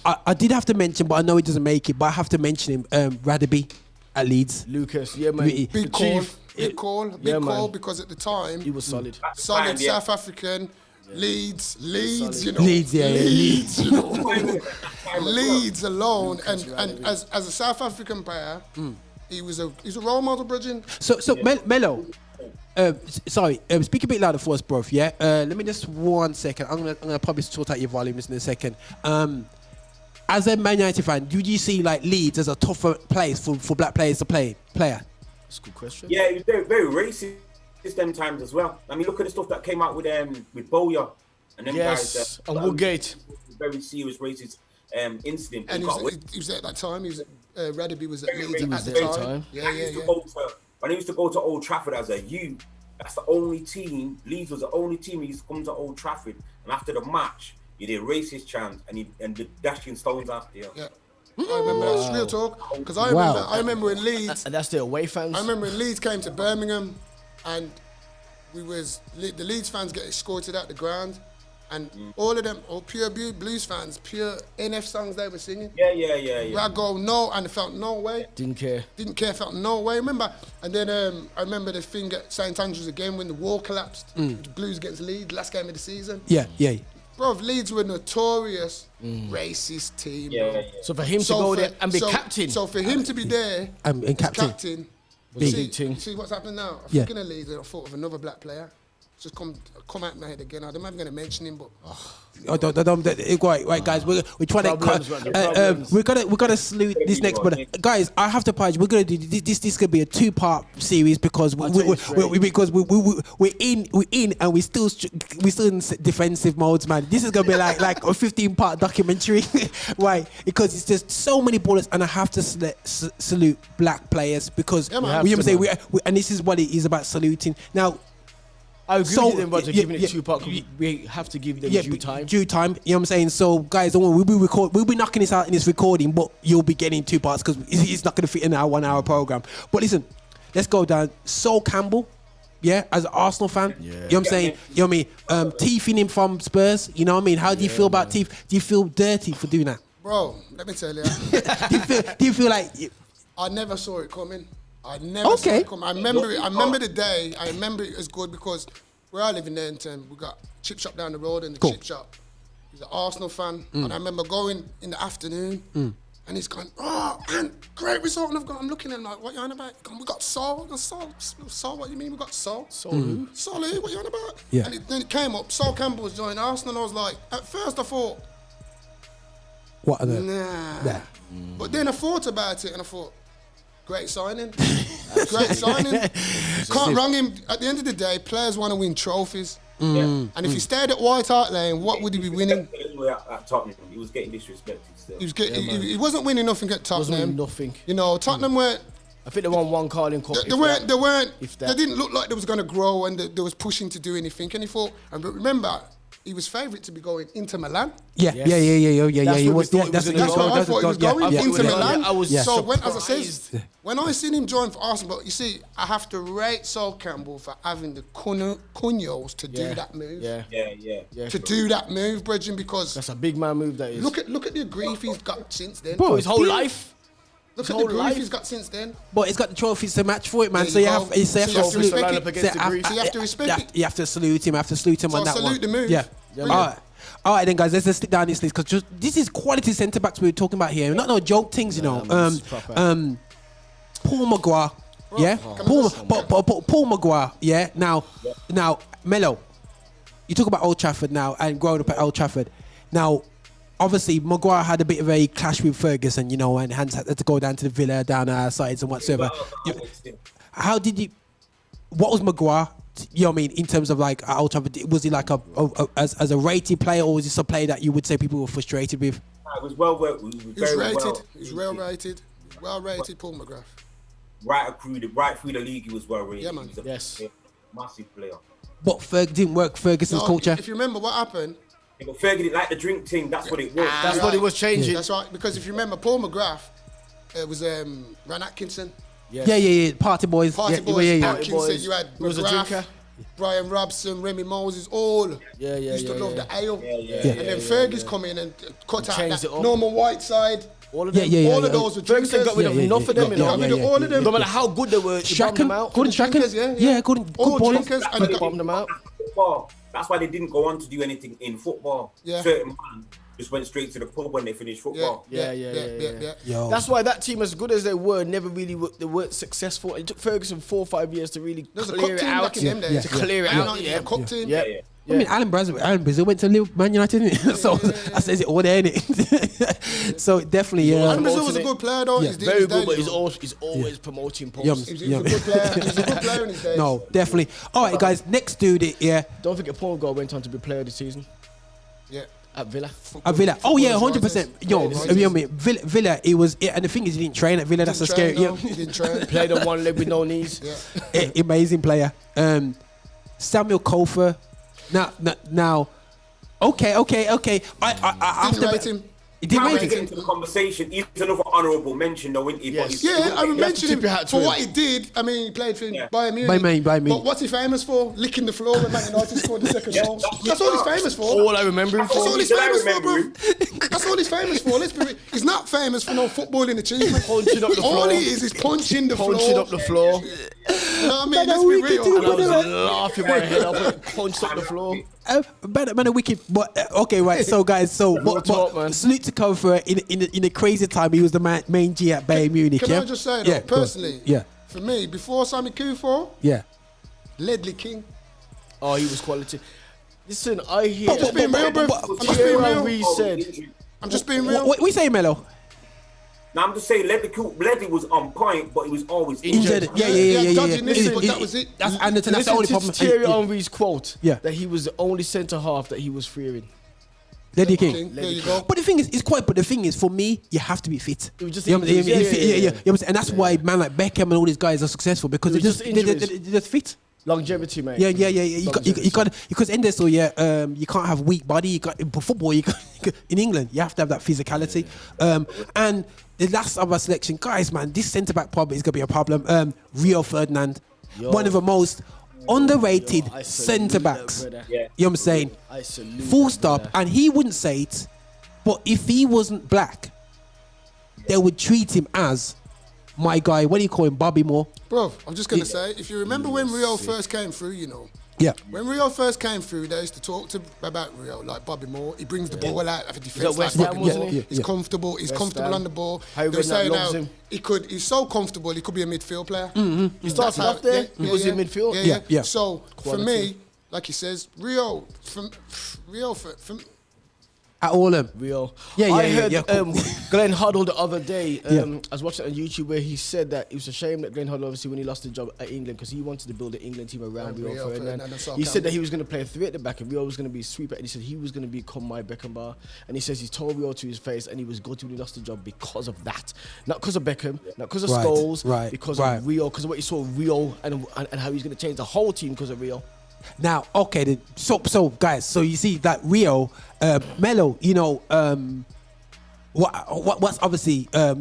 I did have to mention, but I know he doesn't make it. But I have to mention him, Radaby at Leeds. Lucas, yeah, man. Big call, because at the time He was solid. solid South African. Leeds, you know. Leeds, yeah. Leeds, you know. Leeds alone, and as a South African player, he's a role model, Bridging. So Mello. Speak a bit louder for us, bro. Yeah. Let me just 1 second. I'm gonna probably sort out your volumes in a second. as a Man United fan, do you see like Leeds as a tougher place for black players to play? That's a good question. Yeah, it was very, very racist them times as well. I mean, look at the stuff that came out with Bowyer and them guys. And Woodgate. Very serious racist incident. And he was at that time. He was Radaby was at Leeds at the time. When I used to go to Old Trafford as a youth, that's the only team. Leeds was the only team who used to come to Old Trafford, and after the match, you did racist chants and the dashing stones after you. Yeah. I remember that's real talk because I remember when Leeds. And that's the away fans. I remember when Leeds came to Birmingham, and the Leeds fans get escorted out the ground, and all of them, all pure blues fans, pure NF songs they were singing. Yeah. Raggo, no, and felt no way. Didn't care, felt no way. Remember, and then I remember the thing at St Andrews again when the wall collapsed. The Blues against Leeds, last game of the season. Yeah. Bro, Leeds were a notorious racist team. Yeah. So for him to go there and be captain. So for him to be there and captain. See what's happening now? I'm thinking of Leeds, I thought of another black player. Just come out my head again. I'm not going to mention him, but right, guys. We're trying to. We're gonna salute this next brother. Guys, I have to apologize. We're gonna do this. This could be a 2-part series because we're in and we still in defensive modes, man. This is gonna be like a 15-part documentary, right? Because it's just so many bullets, and I have to salute black players because and this is what it is about saluting now. I agree with them about giving it 2 parts. We have to give them due time. Due time, you know what I'm saying? So, guys, don't worry, we'll be knocking this out in this recording, but you'll be getting 2 parts because it's not going to fit in our 1-hour program. But listen, let's go down. Sol Campbell, as an Arsenal fan, you know what I'm saying? You know what I mean? Teething him from Spurs, you know what I mean? How do you feel about Teeth? Do you feel dirty for doing that? Bro, let me tell you. do you feel like... I never saw it coming. I never saw it coming. I remember the day. I remember it was good because where I live in Denton, we got chip shop down the road, and the chip shop, he's an Arsenal fan. And I remember going in the afternoon, and he's going, "Oh, man, great result." And I'm looking at him like, "What you on about?" We got Sol. Sol, what do you mean we got Sol? Sol who? Sol who? What you on about? Yeah. And then it came up, Sol Campbell was joining Arsenal, and I was like, at first I thought, what are they? Nah. But then I thought about it, and I thought, great signing. Great signing. Can't wrong him. At the end of the day, players want to win trophies. And if he stayed at White Hart Lane, what would he be winning? At Tottenham, he was getting disrespected still. He wasn't winning nothing at Tottenham. Nothing. You know, Tottenham weren't. I think they won 1 Carling Cup. They weren't. They didn't look like they was going to grow, and they was pushing to do anything. And he thought. And remember, he was favourite to be going into Milan. Yeah. He was. That's what I thought he was going into Milan. As I said, when I seen him join for Arsenal, but you see, I have to rate Sol Campbell for having the cunyos to do that move. Yeah. To do that move, Bridget, because that's a big man move. That is. Look at the grief he's got since then. Bro, his whole life. Look at the grief he's got since then. But he's got the trophies to match for it, man. So you have to respect it. You have to salute him. On that one. Salute the move. Yeah. All right then, guys. Let's stick down this list because this is quality centre backs we're talking about here. Not no joke things, you know. Paul Maguire. Paul Maguire. Yeah. Now, Mello. You talk about Old Trafford now and growing up at Old Trafford. Now, obviously, Maguire had a bit of a clash with Ferguson, you know, and had to go down to the Villa, down our sides and whatsoever. How did you? What was Maguire? You know what I mean? In terms of like Old Trafford, was he like as a rated player, or was he a player that you would say people were frustrated with? It was well rated. He was well rated. Well rated, Paul Maguire. Right through the league, he was well rated. Yeah, man. He was a massive player. But didn't work Ferguson's culture. If you remember what happened. Yeah, but Fergie didn't like the drink thing. That's what it was. That's what it was changing. That's right. Because if you remember, Paul McGrath, it was Ran Atkinson. Yes. Yeah. Party boys. Atkinson. You had McGrath, Brian Robson, Remy Moses, all used to love the ale. And then Fergie's come in and cut out that Norman Whiteside. All of them. All of those were drinkers. Ferguson got rid of enough of them. All of them. No matter how good they were, he bombed them out. Good drinkers, good drinkers. And he bombed them out. That's why they didn't go on to do anything in football. Certain man just went straight to the pub when they finished football. Yeah. That's why that team, as good as they were, they weren't successful. It took Ferguson 4 or 5 years to really clear it out. To clear it out. I mean, Alan Brazil went to Man United, didn't he? So I says it all there, innit? So definitely, yeah. Alan Brazil was a good player, though. Yeah, very good, but he's always promoting posts. He's a good player. He's a good player in his days. No, definitely. All right, guys, next dude, Don't forget Paul Gold went on to be player of the season. Yeah. At Villa. At Villa. Oh, yeah, 100%. Yo, Villa, it was, and the thing is, he didn't train at Villa. That's a scary. No, he didn't train. Played on one leg with no knees. Amazing player. Samuel Cofer. Now, okay. I Didn't rate him. He didn't Can't rate really get him. into the conversation. He's another honourable mention, though, isn't he? Yes. Yeah, I mentioned him tip for what he did. I mean, he played for Bayern Munich. Bayern Munich. But what's he famous for? Licking the floor when Man United scored the second goal. That's all he's famous for. All I remember him That's for. all he's famous for, bro. That's all he's famous for. Let's be real. He's not famous for no footballing achievement. Punching up the floor. All he is punching the floor. Punching up the floor. You know what I mean? Let's be real. And I was laughing my head off and punched up the floor. Man, a wicked. But okay, right. So, guys, talk, man. salute to Cofer in the crazy time. He was the main G at Bayern Munich. Can I just say, though, personally, for me, before Sammy Kufo, Ledley King. Oh, he was quality. Listen, I hear. I'm just being real, bro. I'm just being real. What we say, Mello? Now I'm just saying, Ledley was on point, but he was always Injured. Yeah. But that was it. That's the only problem. Thierry Henry's quote. Yeah. That he was the only centre half that he was fearing. Ledley King. There you go. But the thing is, But the thing is, for me, you have to be fit. It was just You know what I mean? yeah. And that's why man like Beckham and all these guys are successful because they're just fit. Longevity, mate. Yeah. You got because in this, you can't have weak body. You got in football. You in England, you have to have that physicality. And the last of our selection, guys, man, this centre back problem is gonna be a problem. Rio Ferdinand, one of the most underrated centre backs. Yeah. You know what I'm saying? Full stop. And he wouldn't say it, but if he wasn't black, they would treat him as my guy. What do you call him, Bobby Moore? Bro, I'm just going to say, if you remember when Rio first came through, you know. Yeah. When Rio first came through, they used to talk about Rio, like Bobby Moore. He brings the ball out of a defence like Bobby Moore. He's comfortable. He's comfortable on the ball. They're saying now he's so comfortable, he could be a midfield player. He started off there. He was in midfield. Yeah. So, for me, like he says, Rio, At all them. Rio. I heard cool. Glenn Hoddle the other day. I was watching on YouTube where he said that it was a shame that Glenn Hoddle, obviously, when he lost the job at England, because he wanted to build the England team around Rio Ferdinand. He said that he was going to play 3 at the back and Rio was going to be a sweeper, and he said he was going to become my Beckenbauer. And he says he told Rio to his face, and he was gutted when he lost the job because of that. Not because of Beckham, not because of Scholes, because of Rio, because of what he saw Rio and how he's going to change the whole team because of Rio. Now, okay, so guys, so you see that Rio, Mello, you know, what's obviously I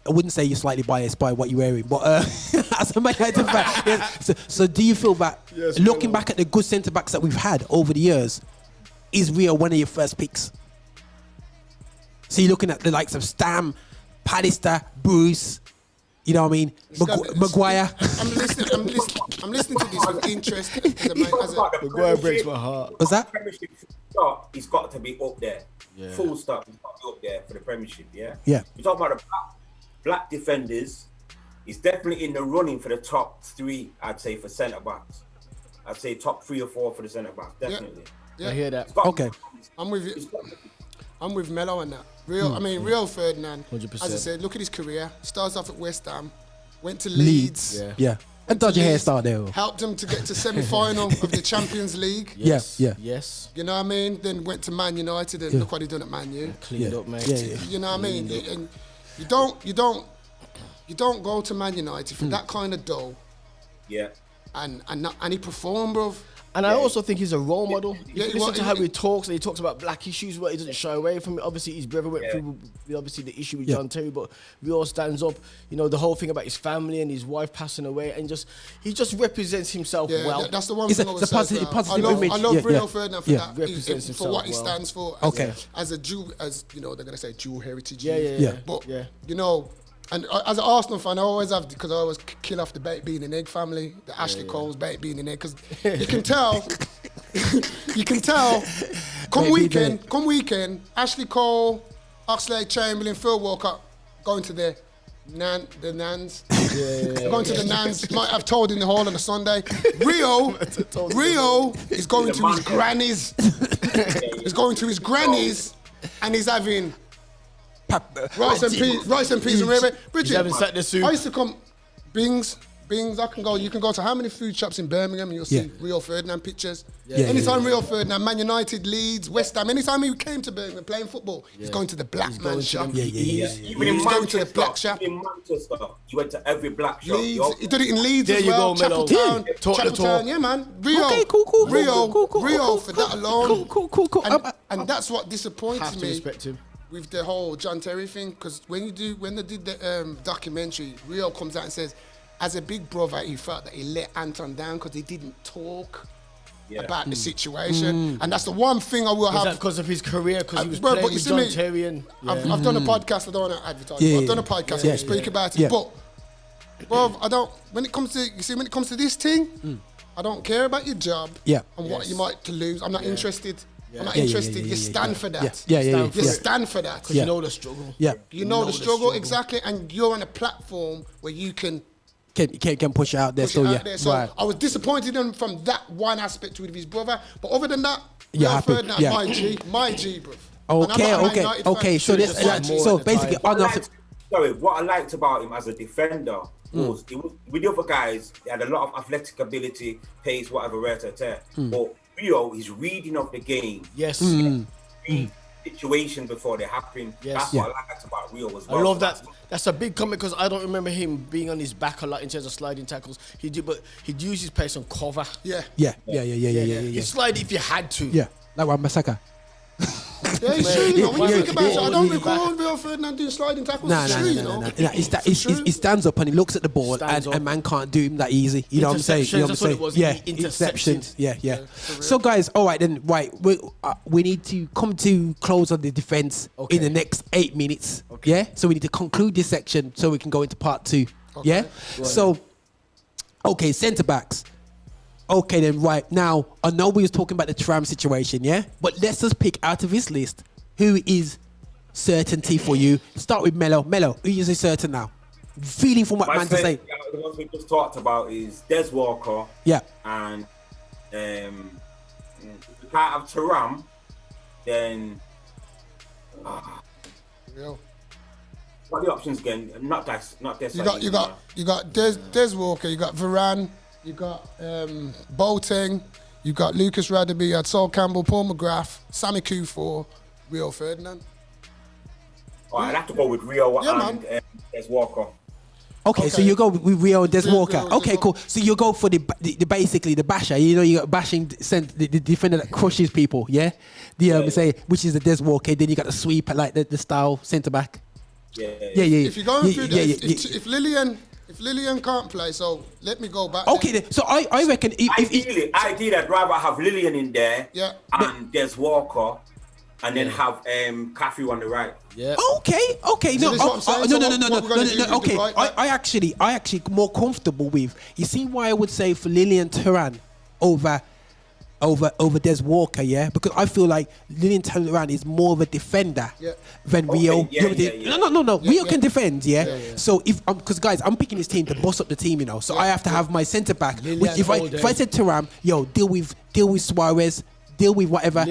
wouldn't say you're slightly biased by what you're wearing, but as a Man United fan, so do you feel that looking back at the good centre backs that we've had over the years, is Rio one of your first picks? So you're looking at the likes of Stam, Pallister, Bruce. You know what I mean? Maguire. I'm listening to this with interest. Maguire breaks my heart. What's that? Premiership he's got to be up there. Yeah. Full stop. He's got to be up there for the Premiership. Yeah. Yeah. You're talking about the black defenders. He's definitely in the running for the top 3. I'd say for centre backs. I'd say top 3 or 4 for the centre backs. Definitely. Yeah. I hear that. Okay. I'm with you. I'm with Mello on that. Rio Ferdinand, 100%. as I said, look at his career. Starts off at West Ham, went to Leeds. Yeah. And dodgy hairstyle there. Helped him to get to semi-final of the Champions League. Yes. You know what I mean? Then went to Man United and look what he done at Man U. Cleaned up, mate. You know what I mean? And you don't go to Man United for that kind of dough. Yeah. And he performed, bro. And I also think he's a role model. If you listen to how he talks, and he talks about black issues, but he doesn't shy away from it. Obviously, his brother went through obviously the issue with John Terry, but Rio stands up. You know, the whole thing about his family and his wife passing away, and he just represents himself well. That's the one thing I would say. Positive image. I love Rio Ferdinand for that. Represents for what he well. stands for. As a Jew, as you know, they're gonna say dual heritage. But you know. And as an Arsenal fan, I always have, because I always kill off the baked bean and egg family, the Ashley Cole's baked bean and egg, because you can tell, come weekend, Ashley Cole, Oxlade Chamberlain, Phil Walcott, going to there. The Nans. Going to the Nans. Might have told in the hall on a Sunday. Rio is going to his granny's. He's going to his granny's, and he's having rice and peas and rabbit. Bridget, I used to come. Bings. You can go to how many food shops in Birmingham and you'll see Rio Ferdinand pictures. Anytime Rio Ferdinand, Man United, Leeds, West Ham, anytime he came to Birmingham playing football, he's going to the black man shop. Even in going to the black shop. In Manchester, you went to every black shop. Leeds, he did it in Leeds as well. Chapeltown. Chapeltown, yeah, man. Rio. Okay, cool. Rio for that alone. Cool. And that's what disappoints have to me. Respect him. With the whole John Terry thing, because when they did the documentary, Rio comes out and says, as a big brother, he felt that he let Anton down because he didn't talk about the situation. And that's the one thing I will have. Is that because of his career? Because he was playing with John Terry and... I've done a podcast, I don't want to advertise. I've done a podcast and speak about it. But, bro, I don't... When it comes to this thing, I don't care about your job and what you might to lose. I'm not interested. I'm not interested. You stand for that. You stand for that. Because you know the struggle. You know the struggle, exactly. And you're on a platform where you can push it out there. So I was disappointed in him from that one aspect with his brother. But other than that, my G, bro. Okay. So basically, what I liked about him as a defender was with the other guys, he had a lot of athletic ability, pace, whatever, but Rio, his reading of the game. Yes. Situation before they happen. That's what I liked about Rio as well. I love that. That's a big comment because I don't remember him being on his back a lot in terms of sliding tackles. He'd use his pace on cover. He'd slide if you had to. Yeah, like one Masaka. It's true, you know. When you think about it, I don't recall Rio Ferdinand doing sliding tackles. No. He stands up and he looks at the ball, and man can't do him that easy. You know what I'm saying? Interceptions. Yeah. So guys, all right then. Right, we need to come to close on the defense in the next 8 minutes. Okay. Yeah. So we need to conclude this section so we can go into part 2. Okay. Yeah. Right. So, centre backs. Okay then, right. Now, I know we was talking about the Thuram situation, yeah? But let's just pick out of his list who is certainty for you. Start with Mello. Mello, who is certain now? Feeling from what man to say. The ones we just talked about is Des Walker. Yeah. And if we can't have Thuram, then... what are the options again? Not Des. You got Des Walker, you got Varane, you got Boateng, you got Lucas Radebe, you had Sol Campbell, Paul McGrath, Sammy Kufor, Rio Ferdinand. I'd have to go with Rio and Des Walker. Okay, so you go with Rio and Des Walker. Okay, cool. So you go for the basically the basher. You know, you got bashing the defender that crushes people. Yeah, say which is the Des Walker. Then you got the sweeper, like the style centre back. Yeah. If you're going through if Lillian can't play, so let me go back. Okay, then. So I reckon ideally, I'd rather have Lillian in there and Des Walker, and then have Cafu on the right. Yeah. Okay. No. Okay. I actually more comfortable with. You see why I would say for Lillian Thuram over Des Walker, yeah? Because I feel like Lillian Thuram is more of a defender than Rio. No. Rio can defend, yeah? So because guys, I'm picking this team to boss up the team, you know. So I have to have my centre back. Which if I said Thuram, deal with Suarez, deal with whatever.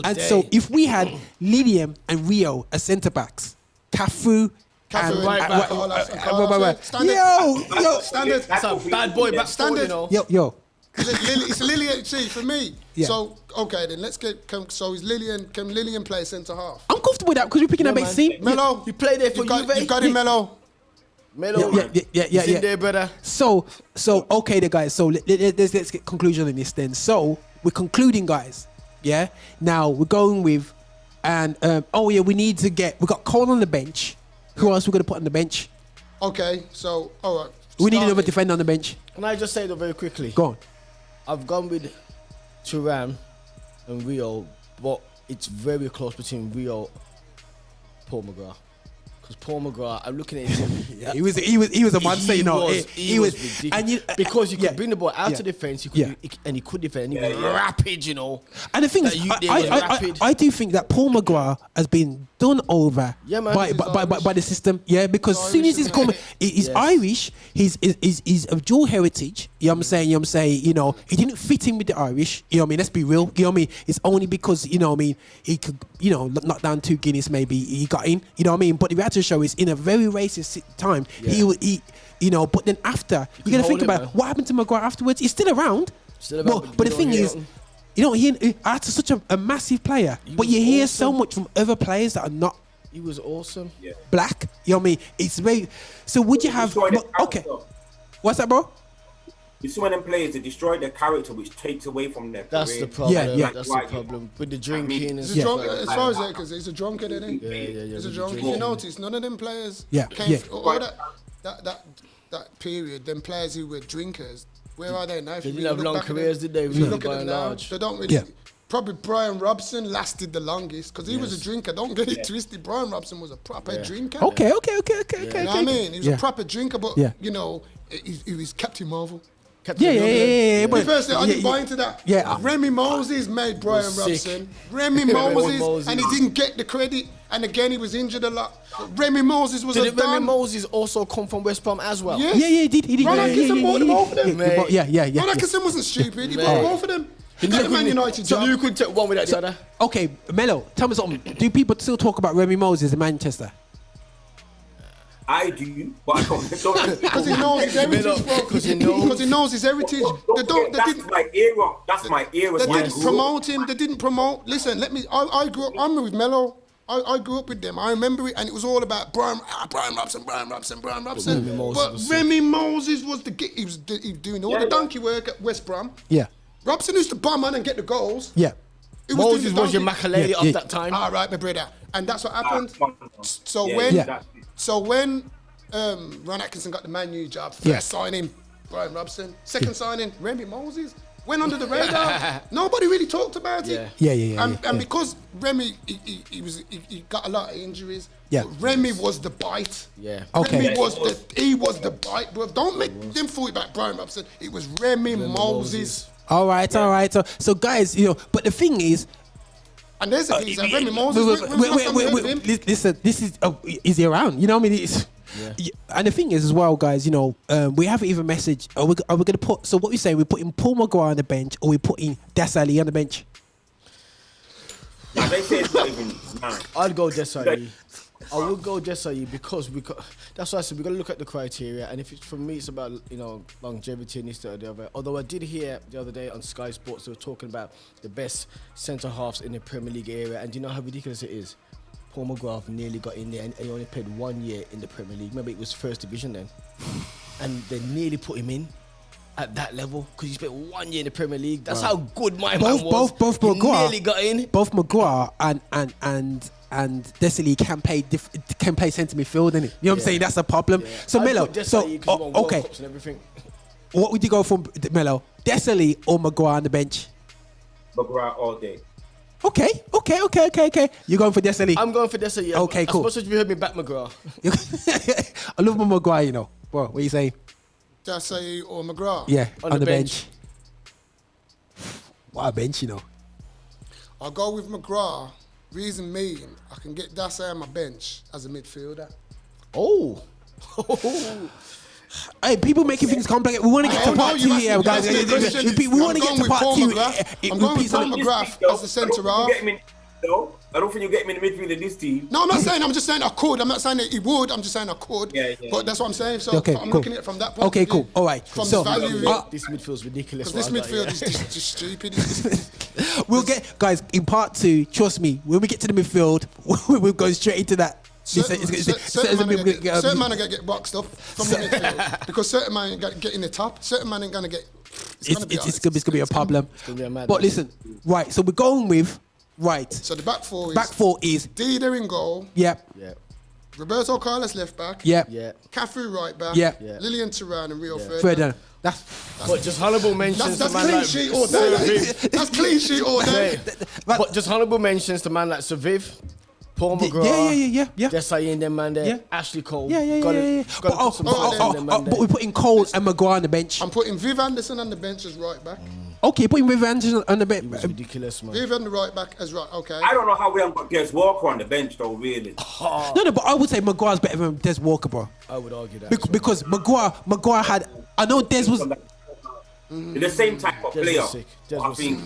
And so if we had Lillian and Rio as centre backs, Cafu and right back. Standard. That's a bad boy back standard. Yo. It's Lillian. See, for me. Yeah. So okay, then let's get. So is Lillian? Can Lillian play centre half? I'm comfortable with that because we're picking up base team. Mello, you play there for Juve. You got him, Mello. Yeah. In there, brother. So okay, the guys. So let's get conclusion on this then. So we're concluding, guys. Yeah. Now we're going with, and we need to get. We got Cole on the bench. Who else we're gonna put on the bench? Okay. So all right. We need another defender on the bench. Can I just say that very quickly? Go on. I've gone with Thuram and Rio, but it's very close between Rio and Paul McGrath. Because Paul McGrath, I'm looking at him. He was a monster, you know. He was ridiculous. Because you could bring the ball out to defense, and he could defend. He was rapid, you know. And the thing is, I do think that Paul McGrath has been done over Yeah, man, by the system. Yeah, because as soon as he's coming, he's Irish. He's of dual heritage. You know what I'm saying? You know what I'm saying? You know, he didn't fit in with the Irish. You know what I mean? Let's be real. You know what I mean? It's only because, you know what I mean, he could, you know, knock down 2 Guinness maybe, he got in. You know what I mean? But the reality show is in a very racist time, he you know, but then after, you're going to think about what happened to Maguire afterwards. He's still around. But the thing is, you know, he Arteta's such a massive player, but you hear so much from other players that are not. He was awesome. Yeah. Black. You know what I mean? It's very. So would you have? Okay. What's that, bro? You see when them players, they destroy their character, which takes away from their That's career. the problem. Yeah. That's the problem with the drinking and He's a stuff. drunk, as far as that, because he's a drunkard, isn't he? Yeah. He's a drunkard. If you notice, none of them players all that period, them players who were drinkers, where are they now? They didn't have long careers, did they? If you look at them now, they don't really. Yeah. Probably Brian Robson lasted the longest because he was a drinker. Don't get it twisted. Brian Robson was a proper drinker. Okay. You know what I mean? He was a proper drinker, but you know, he was Captain Marvel. Yeah. But firstly, I didn't buy into that. Yeah. Remy Moses made Brian Robson. Remy Moses, and he didn't get the credit. And again, he was injured a lot. But Remy Moses was Did Remy Moses also come from West Brom as well? Yes. Yeah, he did. Ron Atkinson bought them both of them. Yeah. Ron Atkinson wasn't stupid. He bought both of them. He got the Man United So job. you could take one without the other. Okay, Mello, tell me something. Do people still talk about Remy Moses in Manchester? I do, but I don't. Because he knows his heritage, bro. Because he knows his heritage. That's my era. They didn't promote him. They didn't promote. Listen, I grew up. I'm with Mello. I grew up with them. I remember it, and it was all about Brian Robson. But Remy Moses was he was doing all the donkey work at West Brom. Yeah. Robson used to bomb man and get the goals. Yeah. Moses was your Makaleli of that time. All right, my brother. And that's what happened. So when Ron Atkinson got the Man U job, first signing, Brian Robson. Second signing, Remy Moses. Went under the radar. Nobody really talked about it. And because Remy, he got a lot of injuries. Yeah. Remy was the bite. Yeah. Okay. Remy was the bite, bro. Don't make them fool you about Brian Robson. It was Remy Moses. All right. So guys, you know, but the thing is, and there's a geezer, Remy Moses. Wait. Listen, this is he around? You know what I mean? And the thing is as well, guys, you know, we haven't even messaged. Are we going to put? So what we say? We put in Paul Maguire on the bench, or we put in Daley on the bench? Yeah, they say it's not even. I'd go Daley. I would go Daley because that's why I said we got to look at the criteria, and if it's for me, it's about, you know, longevity and this, that, or the other. Although I did hear the other day on Sky Sports they were talking about the best centre halves in the Premier League area, and do you know how ridiculous it is? Paul Maguire nearly got in there, and he only played 1 year in the Premier League. Remember, it was First Division then, and they nearly put him in at that level because he spent 1 year in the Premier League. That's how good my man was. Both Maguire nearly got in. Both Maguire and Daley can play centre midfield, innit? You know what I'm saying? That's a problem. Yeah. So Mello, okay. What would you go for, Mello? Daley or Maguire on the bench? Maguire all day. Okay. You're going for Daley? I'm going for Daley, yeah. Okay, cool. I suppose you heard me back Maguire. I love my Maguire, you know. Bro, what are you saying? Daley or Maguire? Yeah, on the bench. What a bench, you know. I'll go with Maguire. Reason being, I can get Daley on my bench as a midfielder. Oh. Hey, people making things complicated. We want to get to part 2 here, guys. We want to get to part 2. I'm going with Paul McGrath as the centre half. I don't think you get me in the midfield in this team. No, I'm not saying. I'm just saying I could. I'm not saying that he would. I'm just saying I could. But that's what I'm saying. So I'm looking at it from that point. Okay, cool. All right. From the value. This midfield's ridiculous. Because this midfield is just stupid. We'll get, guys, in part 2. Trust me, when we get to the midfield, we'll go straight into that. Certain man are going to get boxed up from the midfield because certain man ain't going to get in the top. Certain man ain't going to get. It's going to be a problem. But listen, right. So we're going with. Right. So the back four is Dida in goal. Yep. Roberto Carlos left back. Yep. Cafu right back. Yep. Lillian Thuram and Rio Ferdinand. But just honourable mentions to man like sheet all day. That's clean sheet all day. But just honourable mentions to man like Saviv, Paul McGrath, yeah. Daley in them man there, yeah. Ashley Cole. Yeah. But we're putting Cole and Maguire on the bench. I'm putting Viv Anderson on the bench as right back. Okay, put him with Anderson on the bench. It was ridiculous, man. Vivian the right back as right. Okay. I don't know how we haven't got Des Walker on the bench though. Really. No, but I would say Maguire's better than Des Walker, bro. I would argue that. Because Maguire had. I know Des was. The same type of player. I think.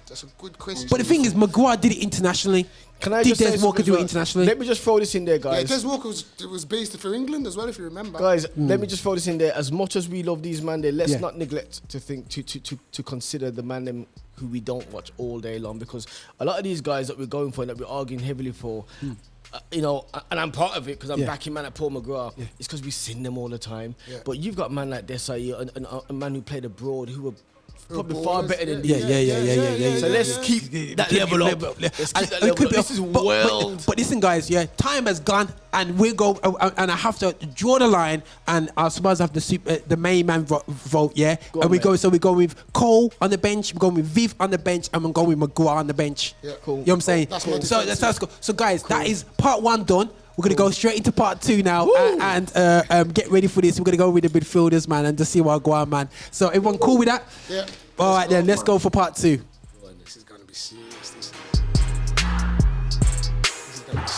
That's a good question. But the thing is, Maguire did it internationally. Can I did just say Des Walker do it well? internationally? Let me just throw this in there, guys. Yeah, Des Walker was based for England as well, if you remember. Guys, let me just throw this in there. As much as we love these man, let's not neglect to think to consider the man them who we don't watch all day long, because a lot of these guys that we're going for and that we're arguing heavily for. You know, and I'm part of it because I'm backing man like Paul McGrath. It's because we seen them all the time. But you've got man like Desai, a man who played abroad, who were probably far better than Yeah. So let's keep that level up. Let's keep that level up. This is world. But listen, guys, time has gone, and we go, and I have to draw the line, and I suppose I have the main man vote, yeah. Go and on, we mate. go, so we go with Cole on the bench, we're going with Viv on the bench, and we're going with Maguire on the bench. Yeah, You cool. know what I'm saying? That's my So defense. that's cool. So guys, that is part 1 done. We're gonna go straight into part 2 now, and get ready for this. We're gonna go with the midfielders, man, and just see what go on, man. So everyone cool with that? Yeah. All right, then let's go for part 2. This is gonna be serious. This is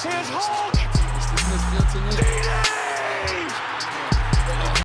Here's Hulk! this midfield thing here.